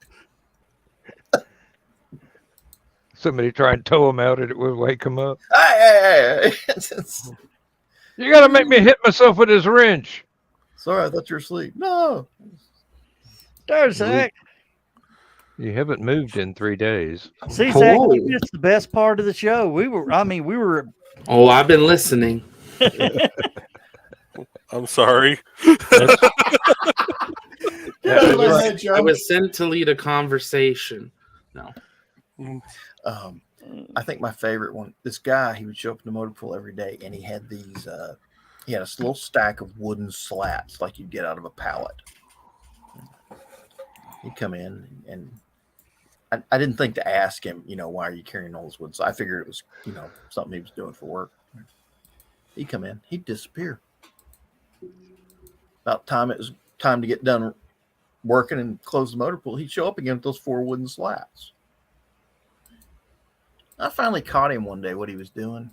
Somebody try and tow him out and it would wake him up. Hey. You got to make me hit myself with this wrench. Sorry, I thought you were asleep. No. There's Zach. You haven't moved in 3 days. See, Zach, you missed the best part of the show. We were. Oh, I've been listening. I'm sorry. I was sent to lead a conversation. No. I think my favorite one, this guy, he would show up in the motor pool every day and he had these, he had a little stack of wooden slats like you'd get out of a pallet. He'd come in and I didn't think to ask him, why are you carrying all those wooden slats? I figured it was, something he was doing for work. He'd come in, he'd disappear. About time it was time to get done working and close the motor pool, he'd show up again with those 4 wooden slats. I finally caught him one day what he was doing.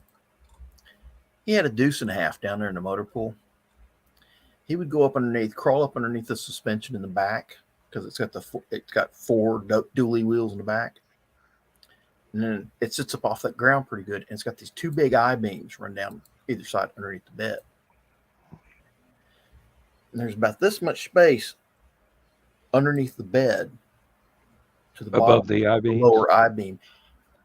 He had a deuce and a half down there in the motor pool. He would go up underneath, crawl up underneath the suspension in the back because it's got 4 dually wheels in the back. And then it sits up off that ground pretty good. And it's got these 2 big I-beams run down either side underneath the bed. And there's about this much space underneath the bed to the Above bottom, the I-beam. lower I-beam.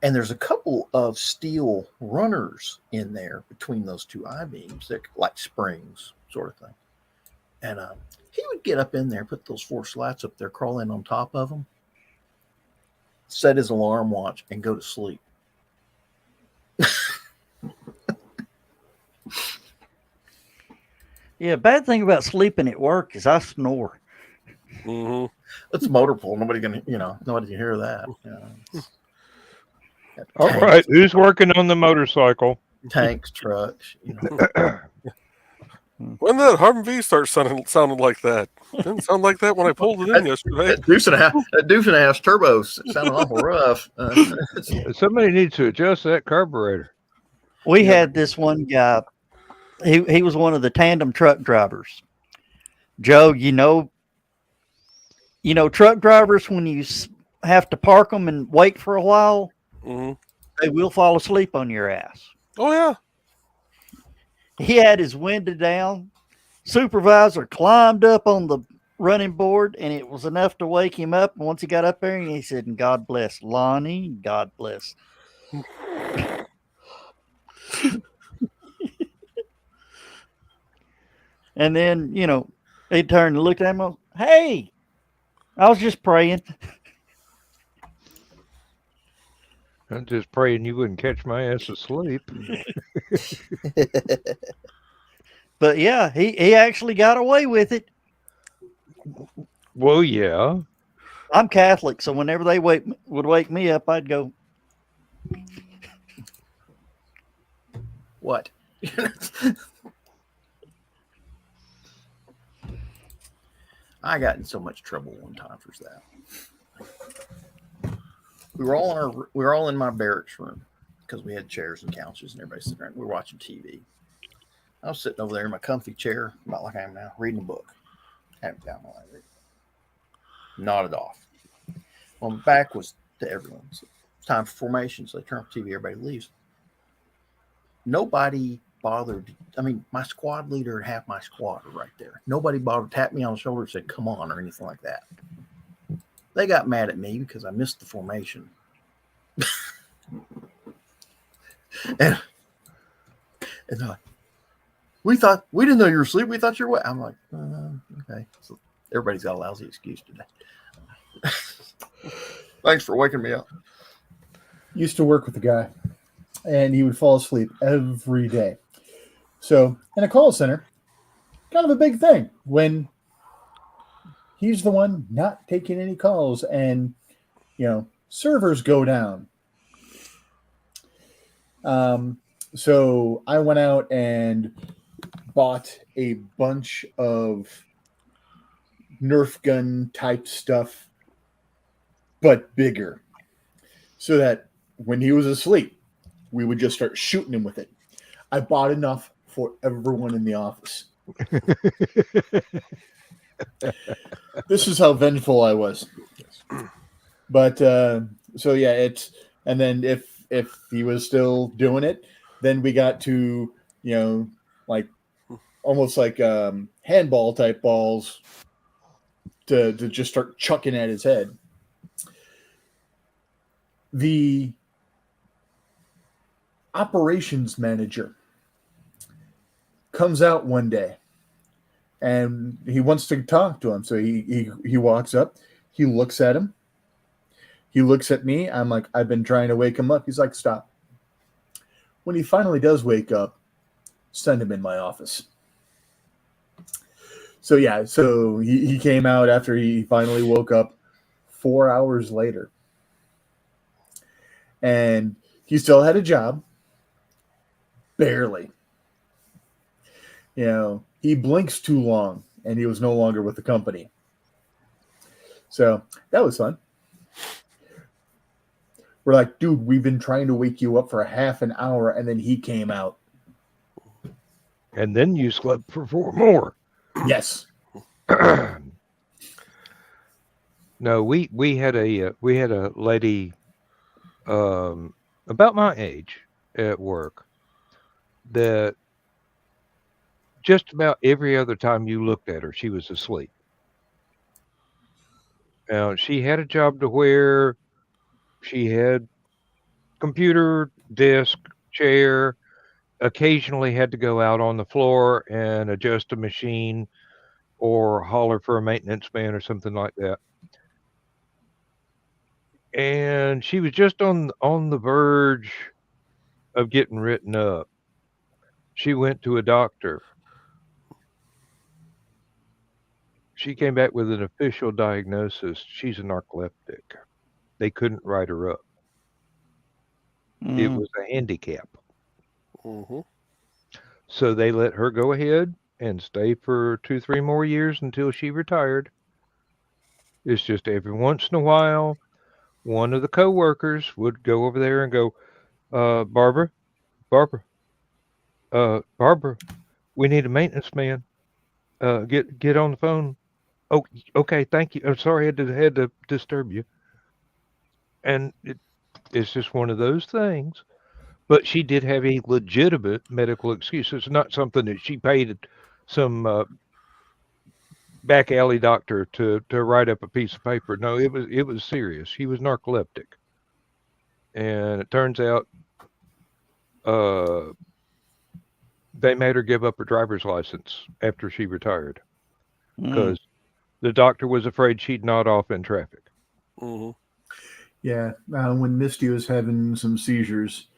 And there's a couple of steel runners in there between those 2 I-beams, that like springs sort of thing. And he would get up in there, put those 4 slats up there, crawl in on top of them, set his alarm watch, and go to sleep. Yeah, bad thing about sleeping at work is I snore. Hmm. It's a motor pool. Nobody can hear that. All right, who's working on the motorcycle? Tanks, trucks. When did that Humvee start sounding like that? Didn't sound like that when I pulled it in yesterday. That deuce and a half turbos sounded awful rough. Somebody needs to adjust that carburetor. We had this one guy. He was one of the tandem truck drivers. Joe, truck drivers, when you have to park them and wait for a while, Hmm. they will fall asleep on your ass. Oh yeah. He had his window down. Supervisor climbed up on the running board, and it was enough to wake him up. And once he got up there, he said, "And God bless Lonnie. God bless." And then, he turned and looked at him. Hey, I was just praying. I'm just praying you wouldn't catch my ass asleep. But yeah, he actually got away with it. Well, yeah. I'm Catholic, so whenever they would wake me up, I'd go, What? I got in so much trouble one time for that. We were all in my barracks room because we had chairs and couches and everybody sitting around. We were watching TV. I was sitting over there in my comfy chair, about like I am now, reading a book. Having down my library. Nodded off. Well, my back was to everyone. So it's time for formation. So they turn off the TV, everybody leaves. Nobody bothered. I mean, my squad leader and half my squad are right there. Nobody bothered to tap me on the shoulder and said, "Come on," or anything like that. They got mad at me because I missed the formation. and they're like, we didn't know you were asleep. We thought you were what? I'm like, okay. So everybody's got a lousy excuse today. Thanks for waking me up. Used to work with a guy, and he would fall asleep every day. So in a call center, kind of a big thing when he's the one not taking any calls and, servers go down. So I went out and bought a bunch of Nerf gun type stuff, but bigger, so that when he was asleep, we would just start shooting him with it. I bought enough for everyone in the office. This is how vengeful I was. But so yeah, and then if he was still doing it, then we got to like almost like handball type balls to just start chucking at his head. The operations manager comes out one day and he wants to talk to him. So he walks up, he looks at him, he looks at me. I'm like, I've been trying to wake him up. He's like, stop. When he finally does wake up, send him in my office. So yeah, so he came out after he finally woke up 4 hours later. And he still had a job. Barely. He blinks too long and he was no longer with the company. So that was fun. We're like, dude, we've been trying to wake you up for a half an hour, and then he came out. And then you slept for 4 more. Yes. No, we had a lady about my age at work that just about every other time you looked at her, she was asleep. Now, she had a job to where she had computer, desk, chair, occasionally had to go out on the floor and adjust a machine or holler for a maintenance man or something like that. And she was just on the verge of getting written up. She went to a doctor. she came back with an official diagnosis. She's a narcoleptic. They couldn't write her up. It was a handicap. Mm-hmm. So they let her go ahead and stay for 2, 3 more years until she retired. It's just every once in a while, one of the coworkers would go over there and go, Barbara, Barbara, Barbara, we need a maintenance man. Get on the phone. Oh, okay, thank you. I'm sorry I had to disturb you. And it's just one of those things. But she did have a legitimate medical excuse. It's not something that she paid some back alley doctor to write up a piece of paper. No, it was serious. She was narcoleptic, and it turns out uh, they made her give up her driver's license after she retired because the doctor was afraid she'd nod off in traffic. Mm-hmm. Yeah, when Misty was having some seizures,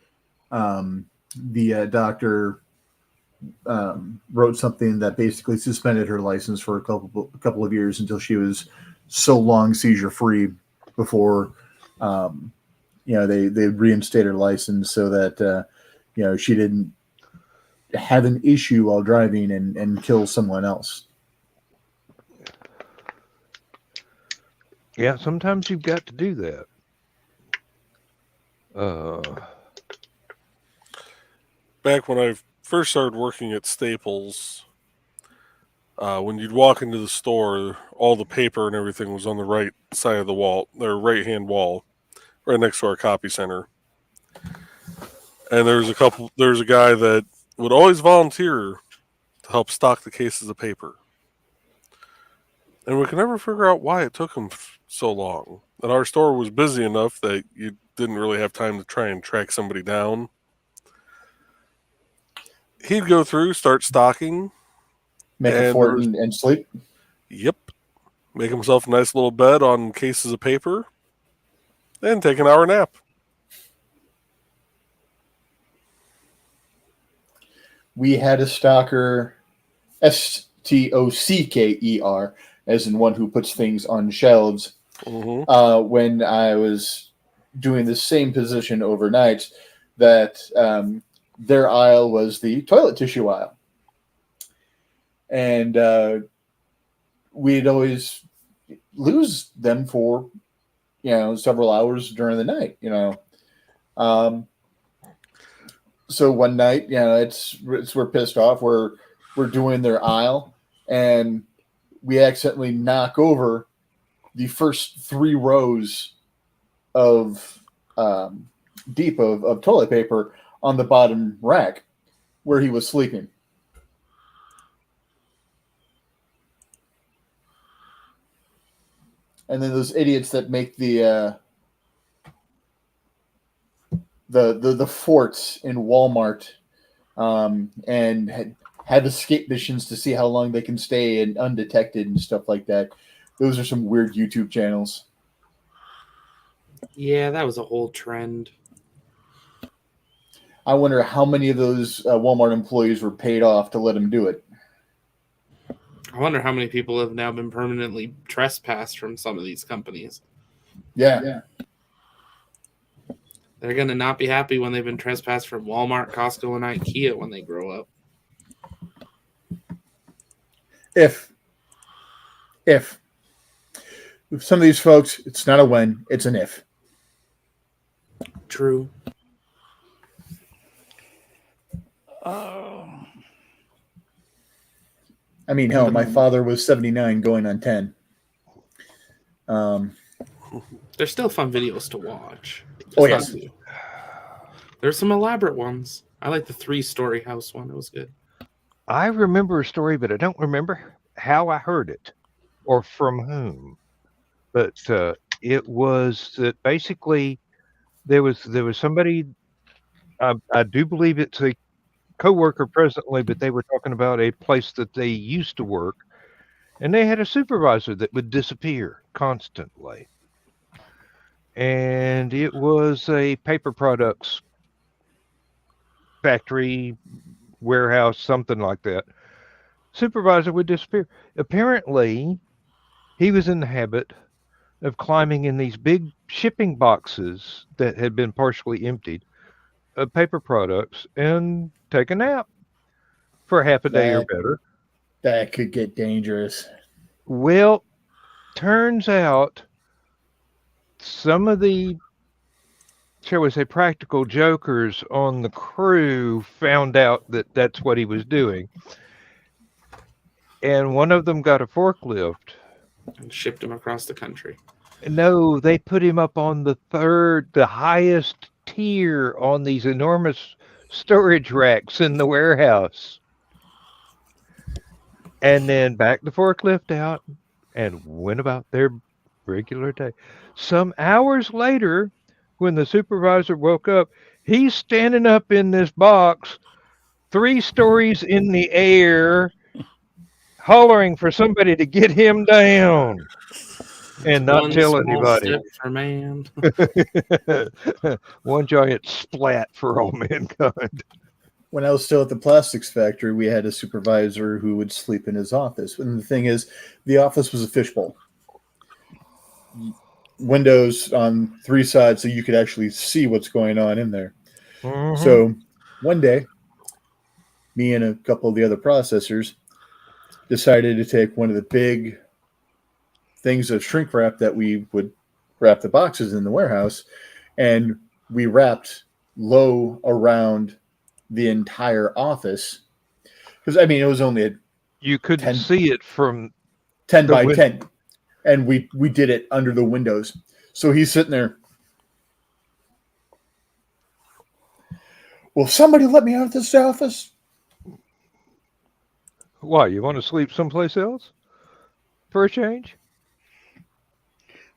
the doctor wrote something that basically suspended her license for a couple of years until she was so long seizure free before they reinstate her license so that she didn't have an issue while driving and kill someone else. Yeah, sometimes you've got to do that. Back when I first started working at Staples, when you'd walk into the store, all the paper and everything was on the right side of the wall, their right-hand wall, right next to our copy center. And there was a guy that would always volunteer to help stock the cases of paper. And we could never figure out why it took him so long. And our store was busy enough that you didn't really have time to try and track somebody down. He'd go through, start stocking. Make a fort and sleep? Yep. Make himself a nice little bed on cases of paper. Then take an hour nap. We had a stocker, Stocker, as in one who puts things on shelves. Mm-hmm. When I was doing the same position overnight, that their aisle was the toilet tissue aisle. And we'd always lose them for, several hours during the night, So one night, we're pissed off. We're doing their aisle, and we accidentally knock over the first 3 rows of deep of toilet paper on the bottom rack where he was sleeping. And then those idiots that make the forts in Walmart and have escape missions to see how long they can stay and undetected and stuff like that. Those are some weird YouTube channels. Yeah, that was a whole trend. I wonder how many of those Walmart employees were paid off to let them do it. I wonder how many people have now been permanently trespassed from some of these companies. Yeah. They're going to not be happy when they've been trespassed from Walmart, Costco, and IKEA when they grow up. If some of these folks, it's not a when, it's an if. True. I mean, hell, my father was 79 going on 10. There's still fun videos to watch. Oh, yes. There's some elaborate ones. I like the 3-story house one. It was good. I remember a story, but I don't remember how I heard it or from whom. But it was that basically there was somebody. I do believe it's a coworker presently, but they were talking about a place that they used to work, and they had a supervisor that would disappear constantly. And it was a paper products factory, warehouse, something like that. Supervisor would disappear. Apparently, he was in the habit of climbing in these big shipping boxes that had been partially emptied of paper products and take a nap for half a day or That better. that could get dangerous. Well, turns out some of the, shall we say, practical jokers on the crew found out that that's what he was doing. And one of them got a forklift. And shipped him across the country. No, they put him up on the highest tier on these enormous storage racks in the warehouse. And then backed the forklift out and went about their regular day. Some hours later, when the supervisor woke up, he's standing up in this box, 3 stories in the air, hollering for somebody to get him down and not One tell small anybody. step for man. One giant splat for all mankind. When I was still at the plastics factory, we had a supervisor who would sleep in his office. And the thing is, the office was a fishbowl. Windows on 3 sides so you could actually see what's going on in there. Mhm. So one day, me and a couple of the other processors decided to take one of the big things of shrink wrap that we would wrap the boxes in the warehouse, and we wrapped low around the entire office. Because, I mean, it was only You couldn't 10 see it from 10 the by win- 10. And we did it under the windows. So he's sitting there. Will somebody let me out of this office? Why, you want to sleep someplace else for a change?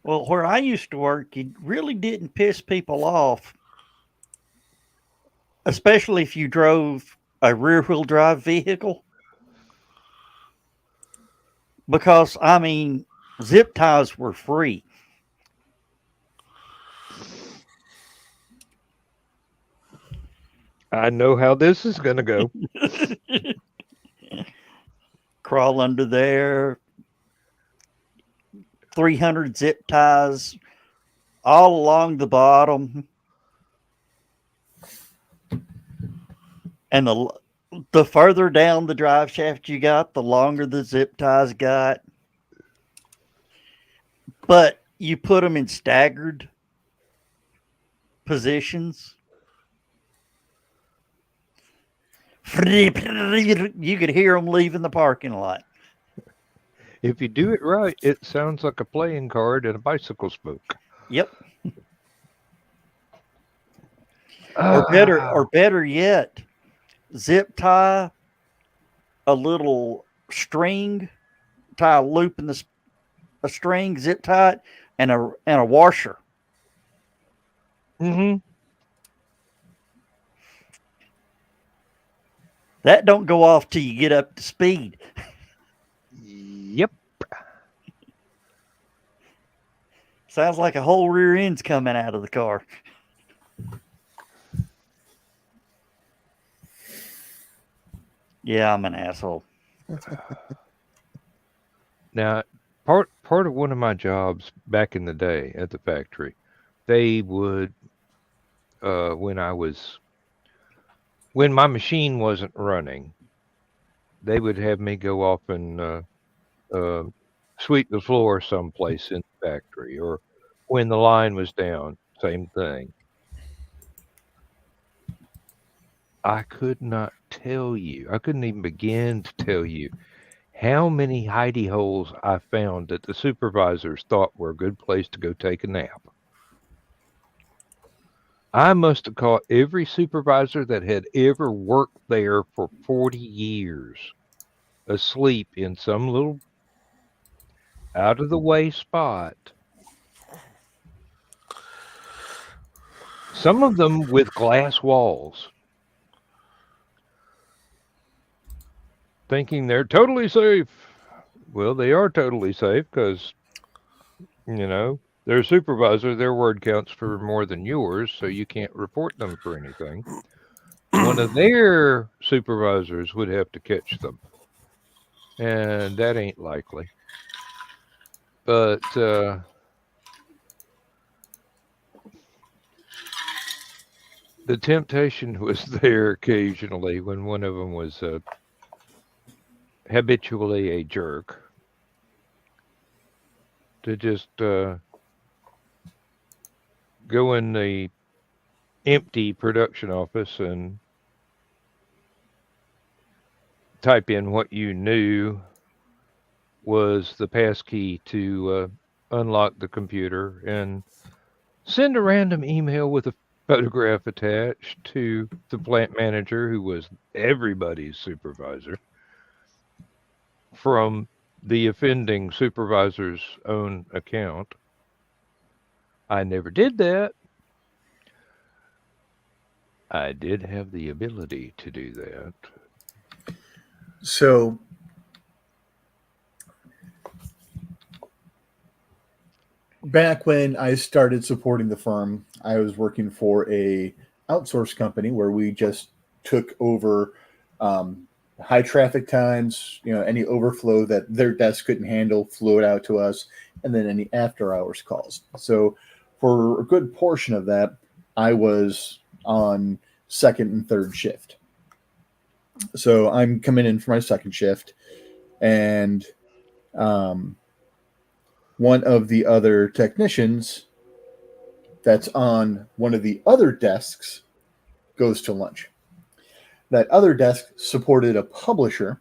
Well, where I used to work, you really didn't piss people off, especially if you drove a rear wheel drive vehicle. Because, I mean, zip ties were free. I know how this is going to go. Crawl under there, 300 zip ties all along the bottom. And the further down the drive shaft you got, the longer the zip ties got. But you put them in staggered positions. You could hear them leaving the parking lot. If you do it right, it sounds like a playing card and a bicycle spoke. Yep. Or better yet, zip tie a little string, tie a loop in a string, zip tie it, and a washer. Mm-hmm. That don't go off till you get up to speed. Yep. Sounds like a whole rear end's coming out of the car. Yeah, I'm an asshole. Now, part of one of my jobs back in the day at the factory, they would when my machine wasn't running, they would have me go off and sweep the floor someplace in the factory, or when the line was down, same thing. I could not tell you, I couldn't even begin to tell you how many hidey holes I found that the supervisors thought were a good place to go take a nap. I must have caught every supervisor that had ever worked there for 40 years asleep in some little out of the way spot. Some of them with glass walls, thinking they're totally safe. Well, they are totally safe because, their supervisor, their word counts for more than yours, so you can't report them for anything. One of their supervisors would have to catch them, and that ain't likely. But the temptation was there occasionally when one of them was habitually a jerk to just go in the empty production office and type in what you knew was the passkey to unlock the computer and send a random email with a photograph attached to the plant manager, who was everybody's supervisor, from the offending supervisor's own account. I never did that. I did have the ability to do that. So back when I started supporting the firm, I was working for a outsourced company where we just took over high traffic times, any overflow that their desk couldn't handle, flew it out to us, and then any after hours calls. So for a good portion of that, I was on second and third shift. So I'm coming in for my second shift, and one of the other technicians that's on one of the other desks goes to lunch. That other desk supported a publisher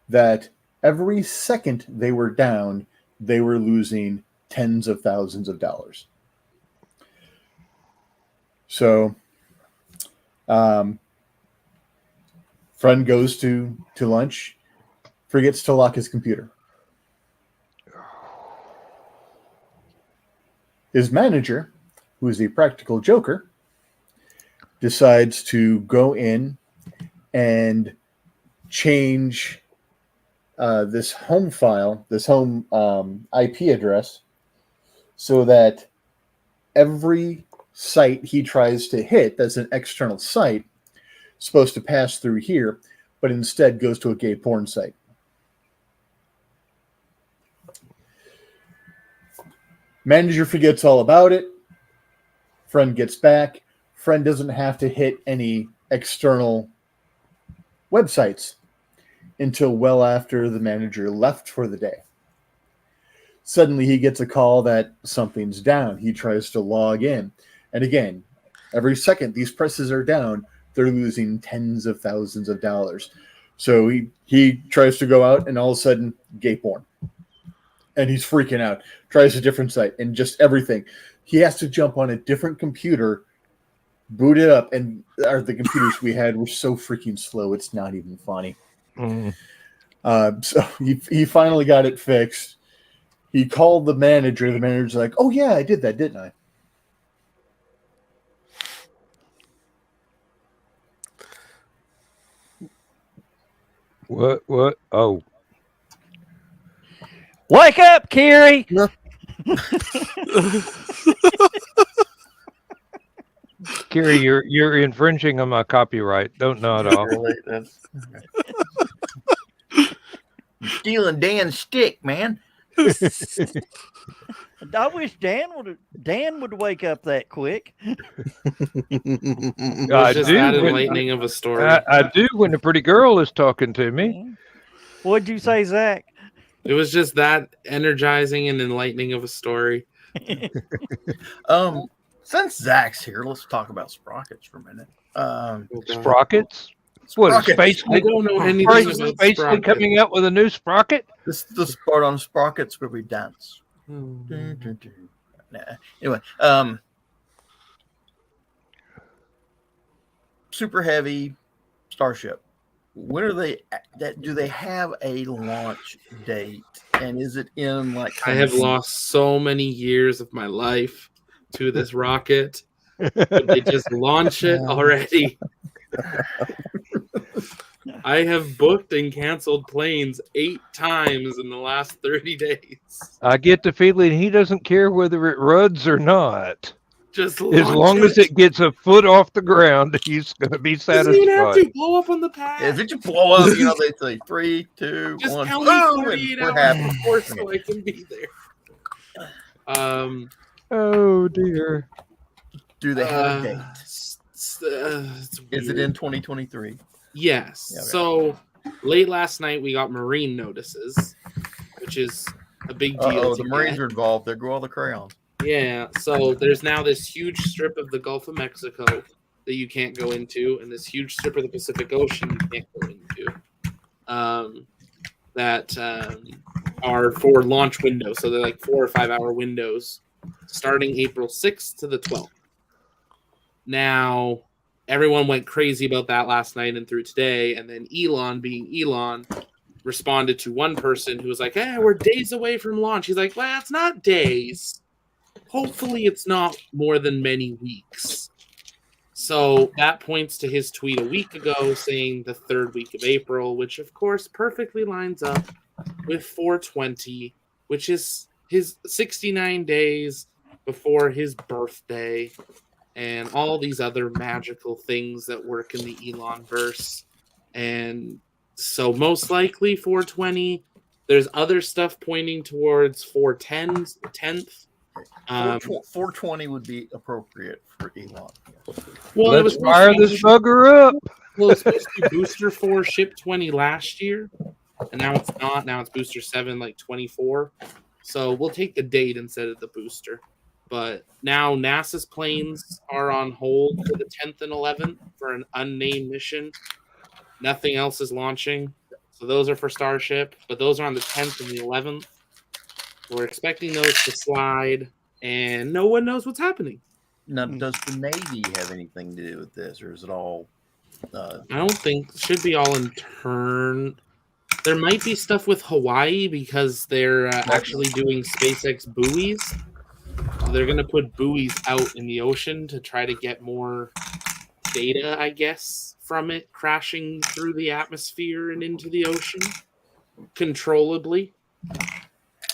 that every second they were down, they were losing tens of thousands of dollars. So, friend goes to lunch, forgets to lock his computer. His manager, who is a practical joker, decides to go in and change this home file, this home IP address, so that every site he tries to hit that's an external site is supposed to pass through here, but instead goes to a gay porn site. Manager forgets all about it. Friend gets back. Friend doesn't have to hit any external websites until well after the manager left for the day. Suddenly he gets a call that something's down. He tries to log in. And again, every second these presses are down, they're losing tens of thousands of dollars. So he tries to go out, and all of a sudden, gay porn. And he's freaking out. Tries a different site and just everything. He has to jump on a different computer, boot it up, and the computers we had were so freaking slow, it's not even funny. So he finally got it fixed. He called the manager. The manager's like, "Oh yeah, I did that, didn't I?" What? Oh. Wake up, Carrie! No. Kerry, you're infringing on my copyright. Don't nod off. Really, stealing Dan's stick, man. I wish Dan would wake up that quick. It I was just do that when- enlightening of a story. I do when a pretty girl is talking to me. What'd you say, Zach? It was just that energizing and enlightening of a story. Since Zach's here, let's talk about sprockets for a minute. Sprockets? What, Sprockets. Spacely? I don't know anything about Spacely sprockets. coming out with a new sprocket? This is the part on sprockets where we dance. Hmm. Nah. Anyway, super heavy starship. When are they? Do they have a launch date? And is it in like? I have lost so many years of my life to this rocket. Would they just launch it already? I have booked and canceled planes 8 times in the last 30 days. I get the feeling he doesn't care whether it runs or not. Just As long as it gets a foot off the ground, he's going to be doesn't even have satisfied. to blow up on the pad. If it just blow up, they say 3, 2, Just 1, tell me boom, 48 and we're hours happy. before so I can be there. Oh dear. Do they have a date? It's Is it weird. in 2023? Yes. Yeah, okay. So late last night we got marine notices, which is a big deal. Oh, to the Marines get. are involved. There go all the crayons. Yeah. So there's now this huge strip of the Gulf of Mexico that you can't go into, and this huge strip of the Pacific Ocean you can't go into. That are for launch windows. So they're like 4 or 5 hour windows starting April 6th to the 12th. Now, everyone went crazy about that last night and through today. And then Elon, being Elon, responded to one person who was like, hey, we're days away from launch. He's like, well, it's not days. Hopefully it's not more than many weeks. So that points to his tweet a week ago saying the 3rd week of April, which of course perfectly lines up with 420, which is his 69 days before his birthday and all these other magical things that work in the Elon verse. And so most likely 420. There's other stuff pointing towards 410, the 10th. 420 would be appropriate for Elon. Well, it was Let's fire this bugger up. Well, it was supposed to be Booster 4 Ship 20 last year, and now it's not. Now it's Booster 7, like 24. So we'll take the date instead of the booster. But now NASA's planes are on hold for the 10th and 11th for an unnamed mission. Nothing else is launching. So those are for Starship, but those are on the 10th and the 11th. We're expecting those to slide, and no one knows what's happening. Now, does the Navy have anything to do with this, or is it all? I don't think it should be all in turn. There might be stuff with Hawaii because they're actually doing SpaceX buoys. So they're going to put buoys out in the ocean to try to get more data, I guess, from it crashing through the atmosphere and into the ocean controllably.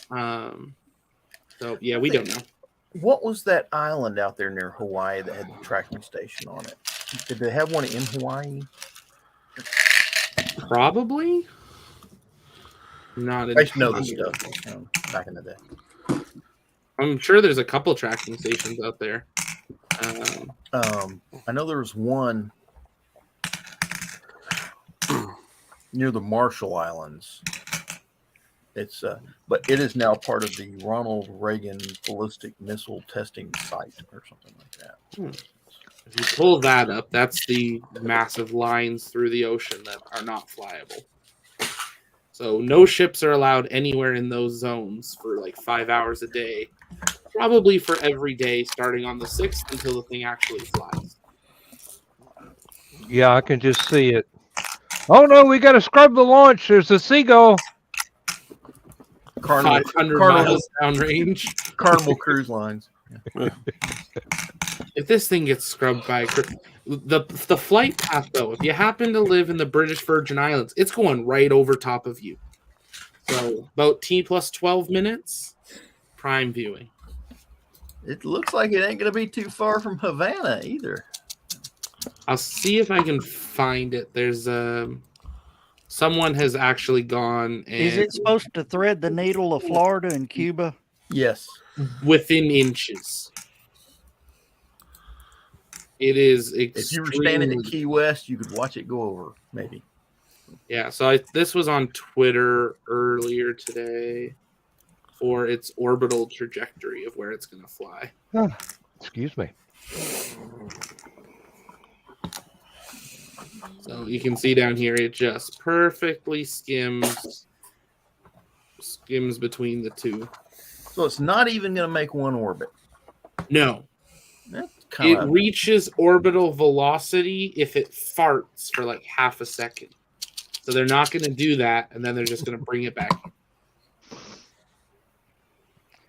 So yeah, we don't know. What was that island out there near Hawaii that had the tracking station on it? Did they have one in Hawaii? Probably. Not. I used to know this stuff back in the day. I'm sure there's a couple tracking stations out there. I know there was one near the Marshall Islands. It's but it is now part of the Ronald Reagan ballistic missile testing site or something like that. If you pull that up, that's the massive lines through the ocean that are not flyable. So no ships are allowed anywhere in those zones for like 5 hours a day, probably for every day starting on the 6th until the thing actually flies. Yeah, I can just see it. Oh no, we got to scrub the launch. There's a seagull. 500 miles downrange. Carnival Cruise Lines. Yeah. If this thing gets scrubbed by the flight path, though, if you happen to live in the British Virgin Islands, it's going right over top of you. So about T plus 12 minutes, prime viewing. It looks like it ain't going to be too far from Havana either. I'll see if I can find it. There's someone has actually gone. And Is it supposed to thread the needle of Florida and Cuba? Yes. Within inches. It is extremely... If you were standing at Key West, you could watch it go over, maybe. Yeah, so this was on Twitter earlier today for its orbital trajectory of where it's going to fly. Oh, excuse me. So you can see down here, it just perfectly skims between the two. So it's not even going to make one orbit. No. That's It reaches orbital velocity if it farts for like half a second. So they're not going to do that, and then they're just going to bring it back.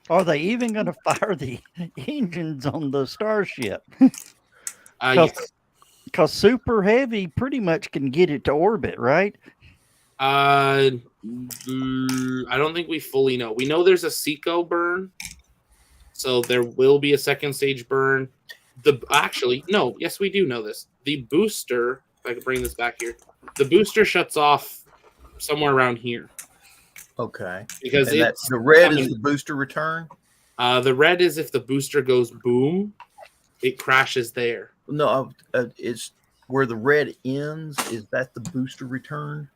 Are they even going to fire the engines on the Starship? Yes. Because Super Heavy pretty much can get it to orbit, right? I don't think we fully know. We know there's a SECO burn, so there will be a second stage burn. Yes, we do know this. The booster, if I could bring this back here, the booster shuts off somewhere around here. Okay. Because the red is the booster return? The red is if the booster goes boom, it crashes there. No, it's where the red ends. Is that the booster return?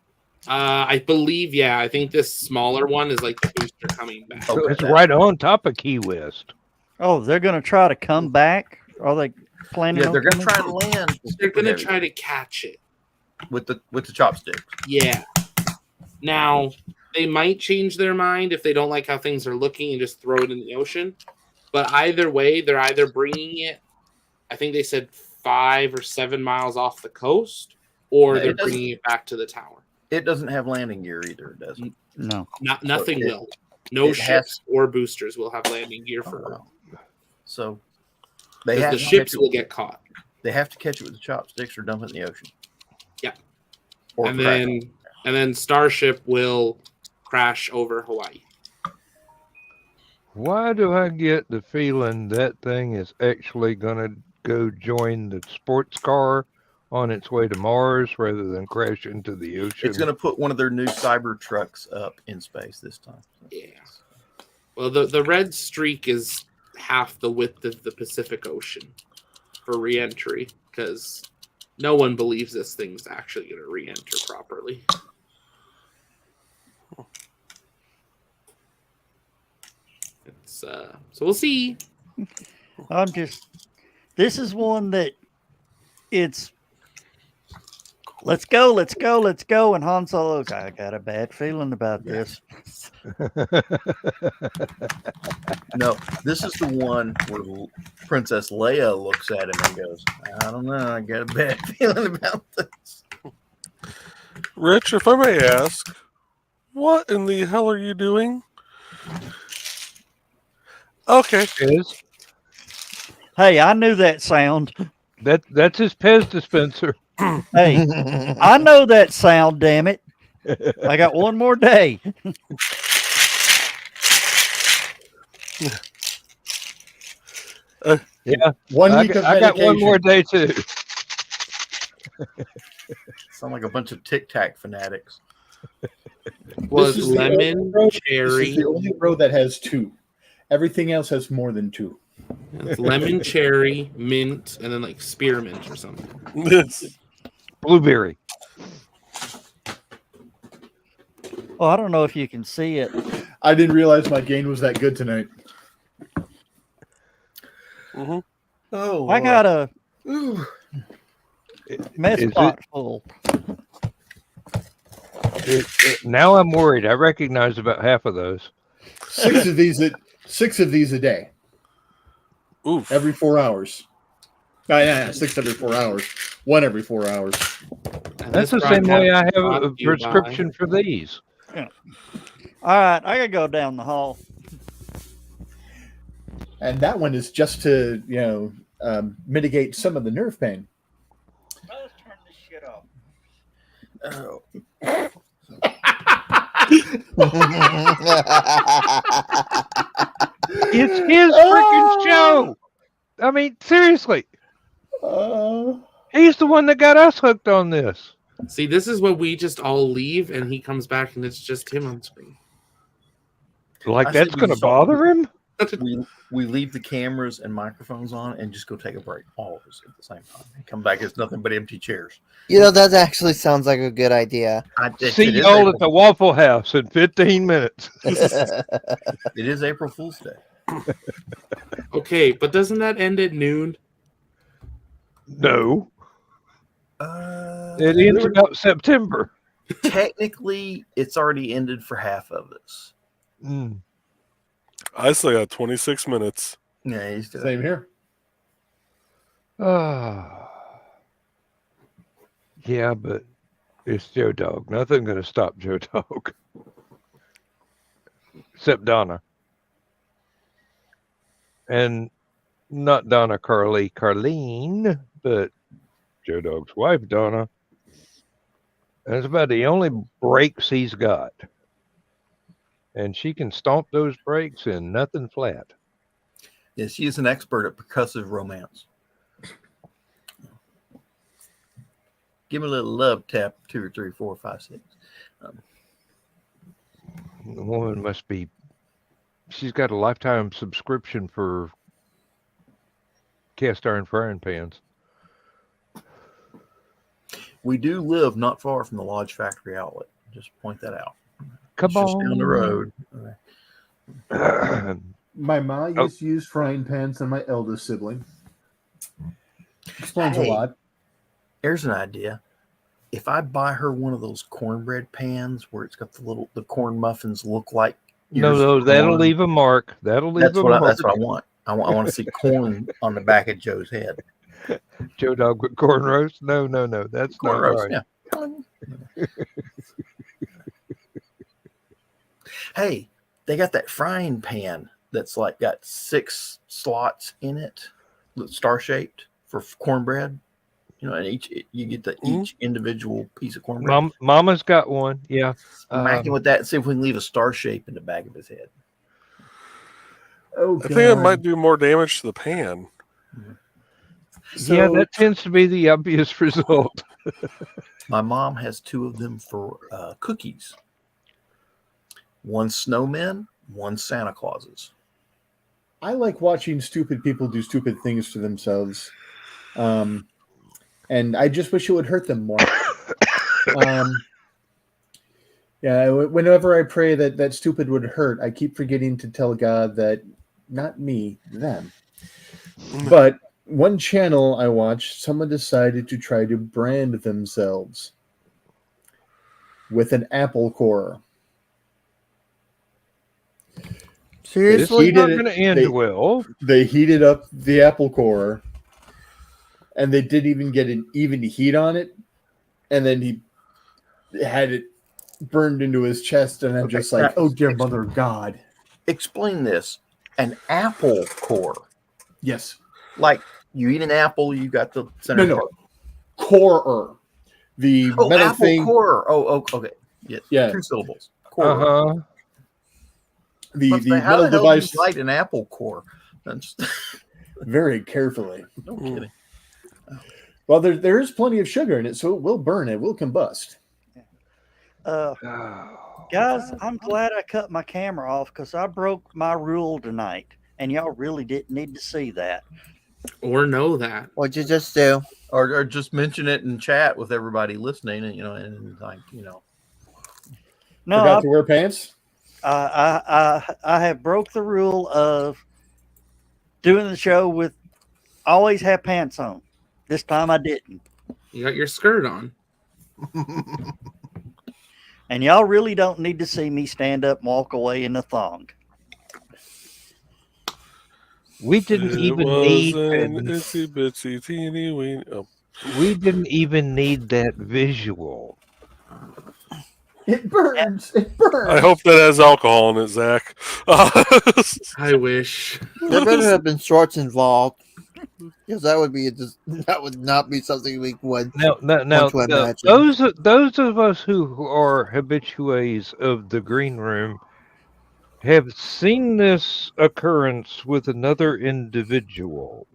I believe, yeah. I think this smaller one is like the booster coming back. So Okay, it's that- right on top of Key West. Oh, they're going to try to come back? Are they planning Yeah, on they're going to coming try to land. They're gonna try to catch it. with the chopsticks. Yeah. Now they might change their mind if they don't like how things are looking and just throw it in the ocean. But either way, they're either bringing it. I think they said 5 or 7 miles off the coast, or Yeah, they're it doesn't- bringing it back to the tower. It doesn't have landing gear either, does it? No. Nothing it- will. No it ships or boosters will have landing gear for Oh, it. wow. So they 'Cause have the to ships catch will it. get caught. They have to catch it with the chopsticks or dump it in the ocean. Yeah. Or And crack it. then Starship will crash over Hawaii. Why do I get the feeling that thing is actually going to go join the sports car on its way to Mars rather than crash into the ocean? It's going to put one of their new cyber trucks up in space this time. Yeah. Well, the red streak is half the width of the Pacific Ocean for re-entry because no one believes this thing's actually going to re-enter properly. It's so we'll see. This is one that it's let's go. And Han Solo's, I got a bad feeling about this. No, this is the one where Princess Leia looks at him and goes, I don't know, I got a bad feeling about this. Rich, if I may ask, what in the hell are you doing? Okay. Pez? Hey, I knew that sound. That's his Pez dispenser. Hey, I know that sound, damn it. I got one more day. Yeah, 1 I week of got, I got one medication. more day too. Sound like a bunch of Tic Tac fanatics. Was This is the lemon, only road- This cherry, is the only road that has 2. Everything else has more than 2. it's lemon, cherry, mint, and then like spearmint or something. Yes. Blueberry. Oh, I don't know if you can see it. I didn't realize my gain was that good tonight. Mm-hmm. Oh, I got a Ooh. mess Is pot full. Now I'm worried. I recognize about half of those. 6 of these a day, Oof. every 4 hours. Yeah, 6 every 4 hours. 1 every 4 hours. And That's the this same way I have brought a to you by- prescription for these. All right, I gotta go down the hall. And that one is just to, mitigate some of the nerve pain. Let's turn this shit off. Oh. It's his freaking show. I mean, seriously, he's the one that got us hooked on this. See, this is what we just all leave, and he comes back, and it's just him on screen. Like I said that's we going to saw- bother him? we leave the cameras and microphones on and just go take a break, all of us at the same time. And come back, it's nothing but empty chairs. That actually sounds like a good idea. See y'all at the Waffle House in 15 minutes. It is April Fool's Day. Okay, but doesn't that end at noon? No, it ends about September. Technically, it's already ended for half of us. Mm. I say 26 minutes. Yeah, he's still Same here. Yeah, but it's Joe Dog. Nothing going to stop Joe Dog. Except Donna. And not Donna Carlene, but Joe Dog's wife, Donna. And it's about the only brakes he's got. And she can stomp those brakes and nothing flat. Yeah, she is an expert at percussive romance. Give me a little love tap, 2 or 3, 4, 5, 6. The woman must be She's got a lifetime subscription for cast iron frying pans. We do live not far from the Lodge Factory outlet. Just point that out. Come It's just down the road. on. My ma Oh. used to use frying pans than my eldest sibling. Explains a Hey. lot. Here's an idea. If I buy her one of those cornbread pans where it's got the corn muffins look like ears No, of that'll corn, leave a mark. That'll leave that's a what mark. that's what I want. I want to see corn on the back of Joe's head. Joe Dog with corn roast? No. That's Corn not roast, right. yeah. Hey, they got that frying pan that's like got 6 slots in it, that's star shaped for cornbread. You know, and you get each individual piece of cornbread. Mama's got one. Yeah. Smack him with that and see if we can leave a star shape in the back of his head. Oh, I think it might do more damage to the pan. Yeah, that tends to be the obvious result. My mom has 2 of them for cookies. One snowmen, one Santa Clauses. I like watching stupid people do stupid things to themselves. And I just wish it would hurt them more. Yeah, whenever I pray that stupid would hurt, I keep forgetting to tell God that not me, them. But one channel I watched, someone decided to try to brand themselves with an apple core. Seriously? It's not going to end well. They heated up the apple core, and they didn't even get an even heat on it, and then he had it burned into his chest, and I'm just like, oh dear mother of God. Explain this. An apple core. Yes. Like you eat an apple, you got the center No. part. Core. The metal apple thing. core. Oh, okay. Yeah. 2 syllables. Core. Uh-huh. The How metal the hell device. do you light an apple core? That's Very carefully. no kidding. Well, there is plenty of sugar in it, so it will burn. It will combust. Guys, I'm glad I cut my camera off because I broke my rule tonight, and y'all really didn't need to see that. Or know that. What'd you just do? Or just mention it in chat with everybody listening, and No, Forgot to wear pants? I have broke the rule of doing the show with always have pants on. This time I didn't. You got your skirt on. And y'all really don't need to see me stand up and walk away in a thong. We didn't even need itsy bitsy teeny weeny. Oh. we didn't even need that visual. It burns. It burns. I hope that has alcohol in it, Zach. I wish. There better have been shorts involved. Because that would not be something we would Now, want to imagine. those of us who are habitués of the green room have seen this occurrence with another individual.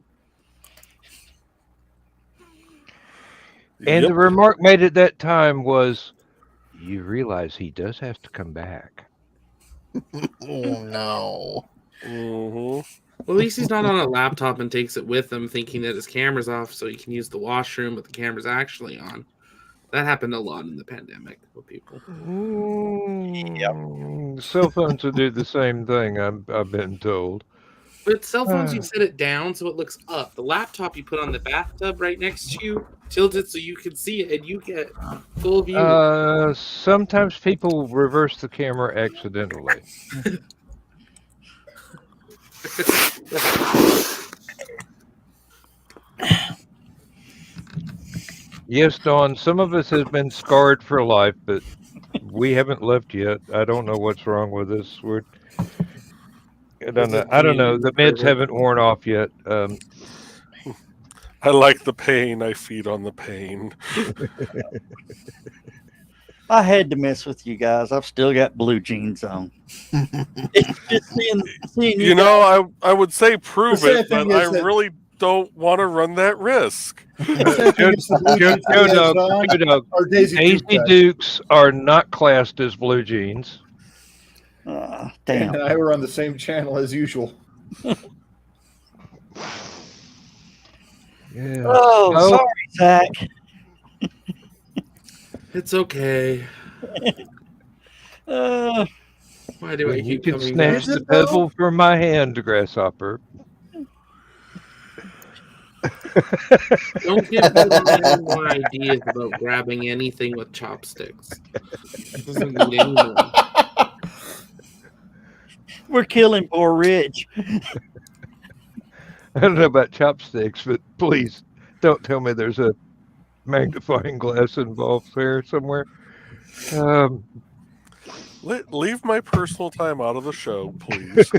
And Yep. the remark made at that time was, you realize he does have to come back. Oh no. Mhm. Well, at least he's not on a laptop and takes it with him, thinking that his camera's off so he can use the washroom, but the camera's actually on. That happened a lot in the pandemic with people. Cell phones will do the same thing, I've been told. But cell phones, you set it down so it looks up. The laptop you put on the bathtub right next to you, tilt it so you can see it, and you get full view. Sometimes people reverse the camera accidentally. Yes, Dawn, some of us have been scarred for life, but we haven't left yet. I don't know what's wrong with us. I don't know. The meds haven't worn off yet. I like the pain. I feed on the pain. I had to mess with you guys. I've still got blue jeans on. It's just seeing You know, I would say prove The sad it, but thing I is that- really don't want to run that risk. Joe Dog, Or Daisy Daisy Duke does. Dukes are not classed as blue jeans. Damn. And I were on the same channel as usual. Yeah. Oh, Oh. sorry, Zach. It's okay. Uh, Why do I When you keep can coming snatch back? Is the it though? pebble from my hand, grasshopper. Don't give me any more ideas about grabbing anything with chopsticks. It doesn't need any more. we're killing poor Rich. I don't know about chopsticks, but please don't tell me there's a magnifying glass involved there somewhere. Leave my personal time out of the show, please.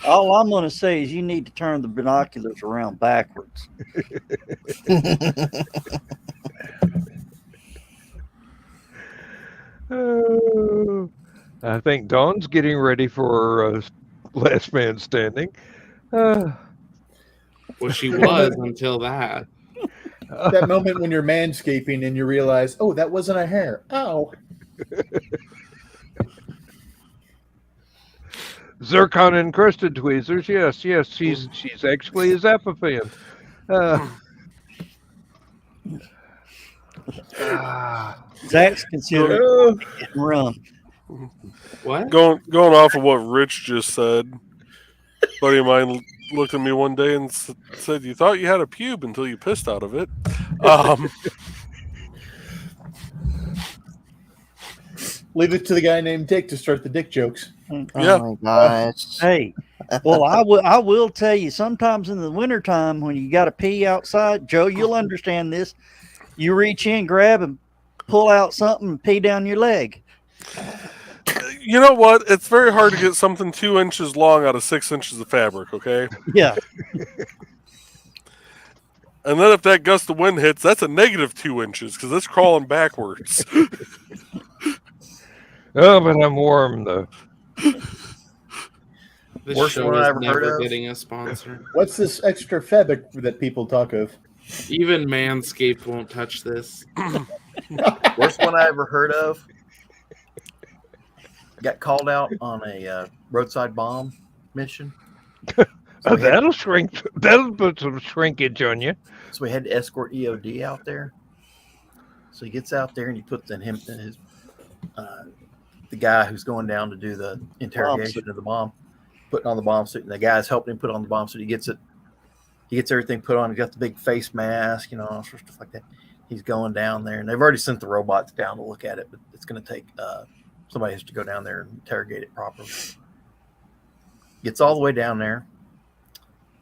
All I'm going to say is you need to turn the binoculars around backwards. I think Dawn's getting ready for Last Man Standing. Well, she was until that. That moment when you're manscaping and you realize, oh, that wasn't a hair. Ow. Zircon encrusted tweezers. Yes, she's actually a Zappa fan. Zach's considered getting rum. What? Going off of what Rich just said, a buddy of mine looked at me one day and said, "You thought you had a pube until you pissed out of it." Leave it to the guy named Dick to start the dick jokes. Oh Yeah. my gosh. Hey, well, I will tell you, sometimes in the wintertime when you got to pee outside, Joe, you'll understand this. You reach in, grab, and pull out something and pee down your leg. You know what? It's very hard to get something 2 inches long out of 6 inches of fabric, okay? Yeah. And then if that gust of wind hits, that's a negative 2 inches because it's crawling backwards. Oh, but I'm warm though. This Worst show one I is ever heard never of. getting a sponsor. What's this extra fabric that people talk of? Even Manscaped won't touch this. Worst one I ever heard of. Got called out on a roadside bomb mission. So That'll shrink. That'll put some shrinkage on you. So we had to escort EOD out there. So he gets out there and he puts in him and his the guy who's going down to do the interrogation of the bomb, putting on the bomb suit, and the guy's helping him put on the bomb suit. He gets everything put on. He got the big face mask, all sorts of stuff like that. He's going down there, and they've already sent the robots down to look at it, but it's going to take somebody has to go down there and interrogate it properly. Gets all the way down there,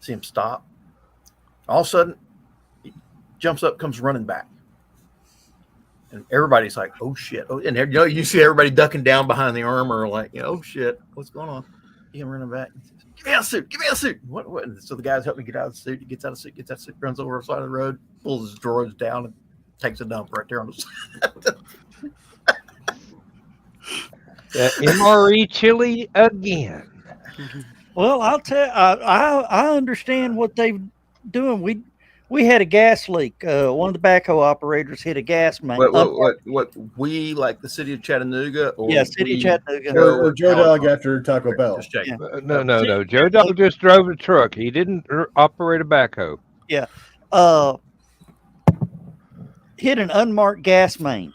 see him stop. All of a sudden, he jumps up, comes running back. And everybody's like, oh, shit. Oh, and you see everybody ducking down behind the armor like, oh, shit. What's going on? He's running back. He says, give me a suit. Give me a suit. What? And so the guy's helping me get out of the suit. He gets out of the suit, runs over the side of the road, pulls his drawers down, and takes a dump right there on the side. MRE chili again. Well, I'll tell you, I understand what they're doing. We had a gas leak. One of the backhoe operators hit a gas main. What we, like the city of Chattanooga? Or Yeah, city of Chattanooga. Or Joe Dog after Taco Bell. Just checking. No. Joe Dog just drove a truck. He didn't operate a backhoe. Yeah. Hit an unmarked gas main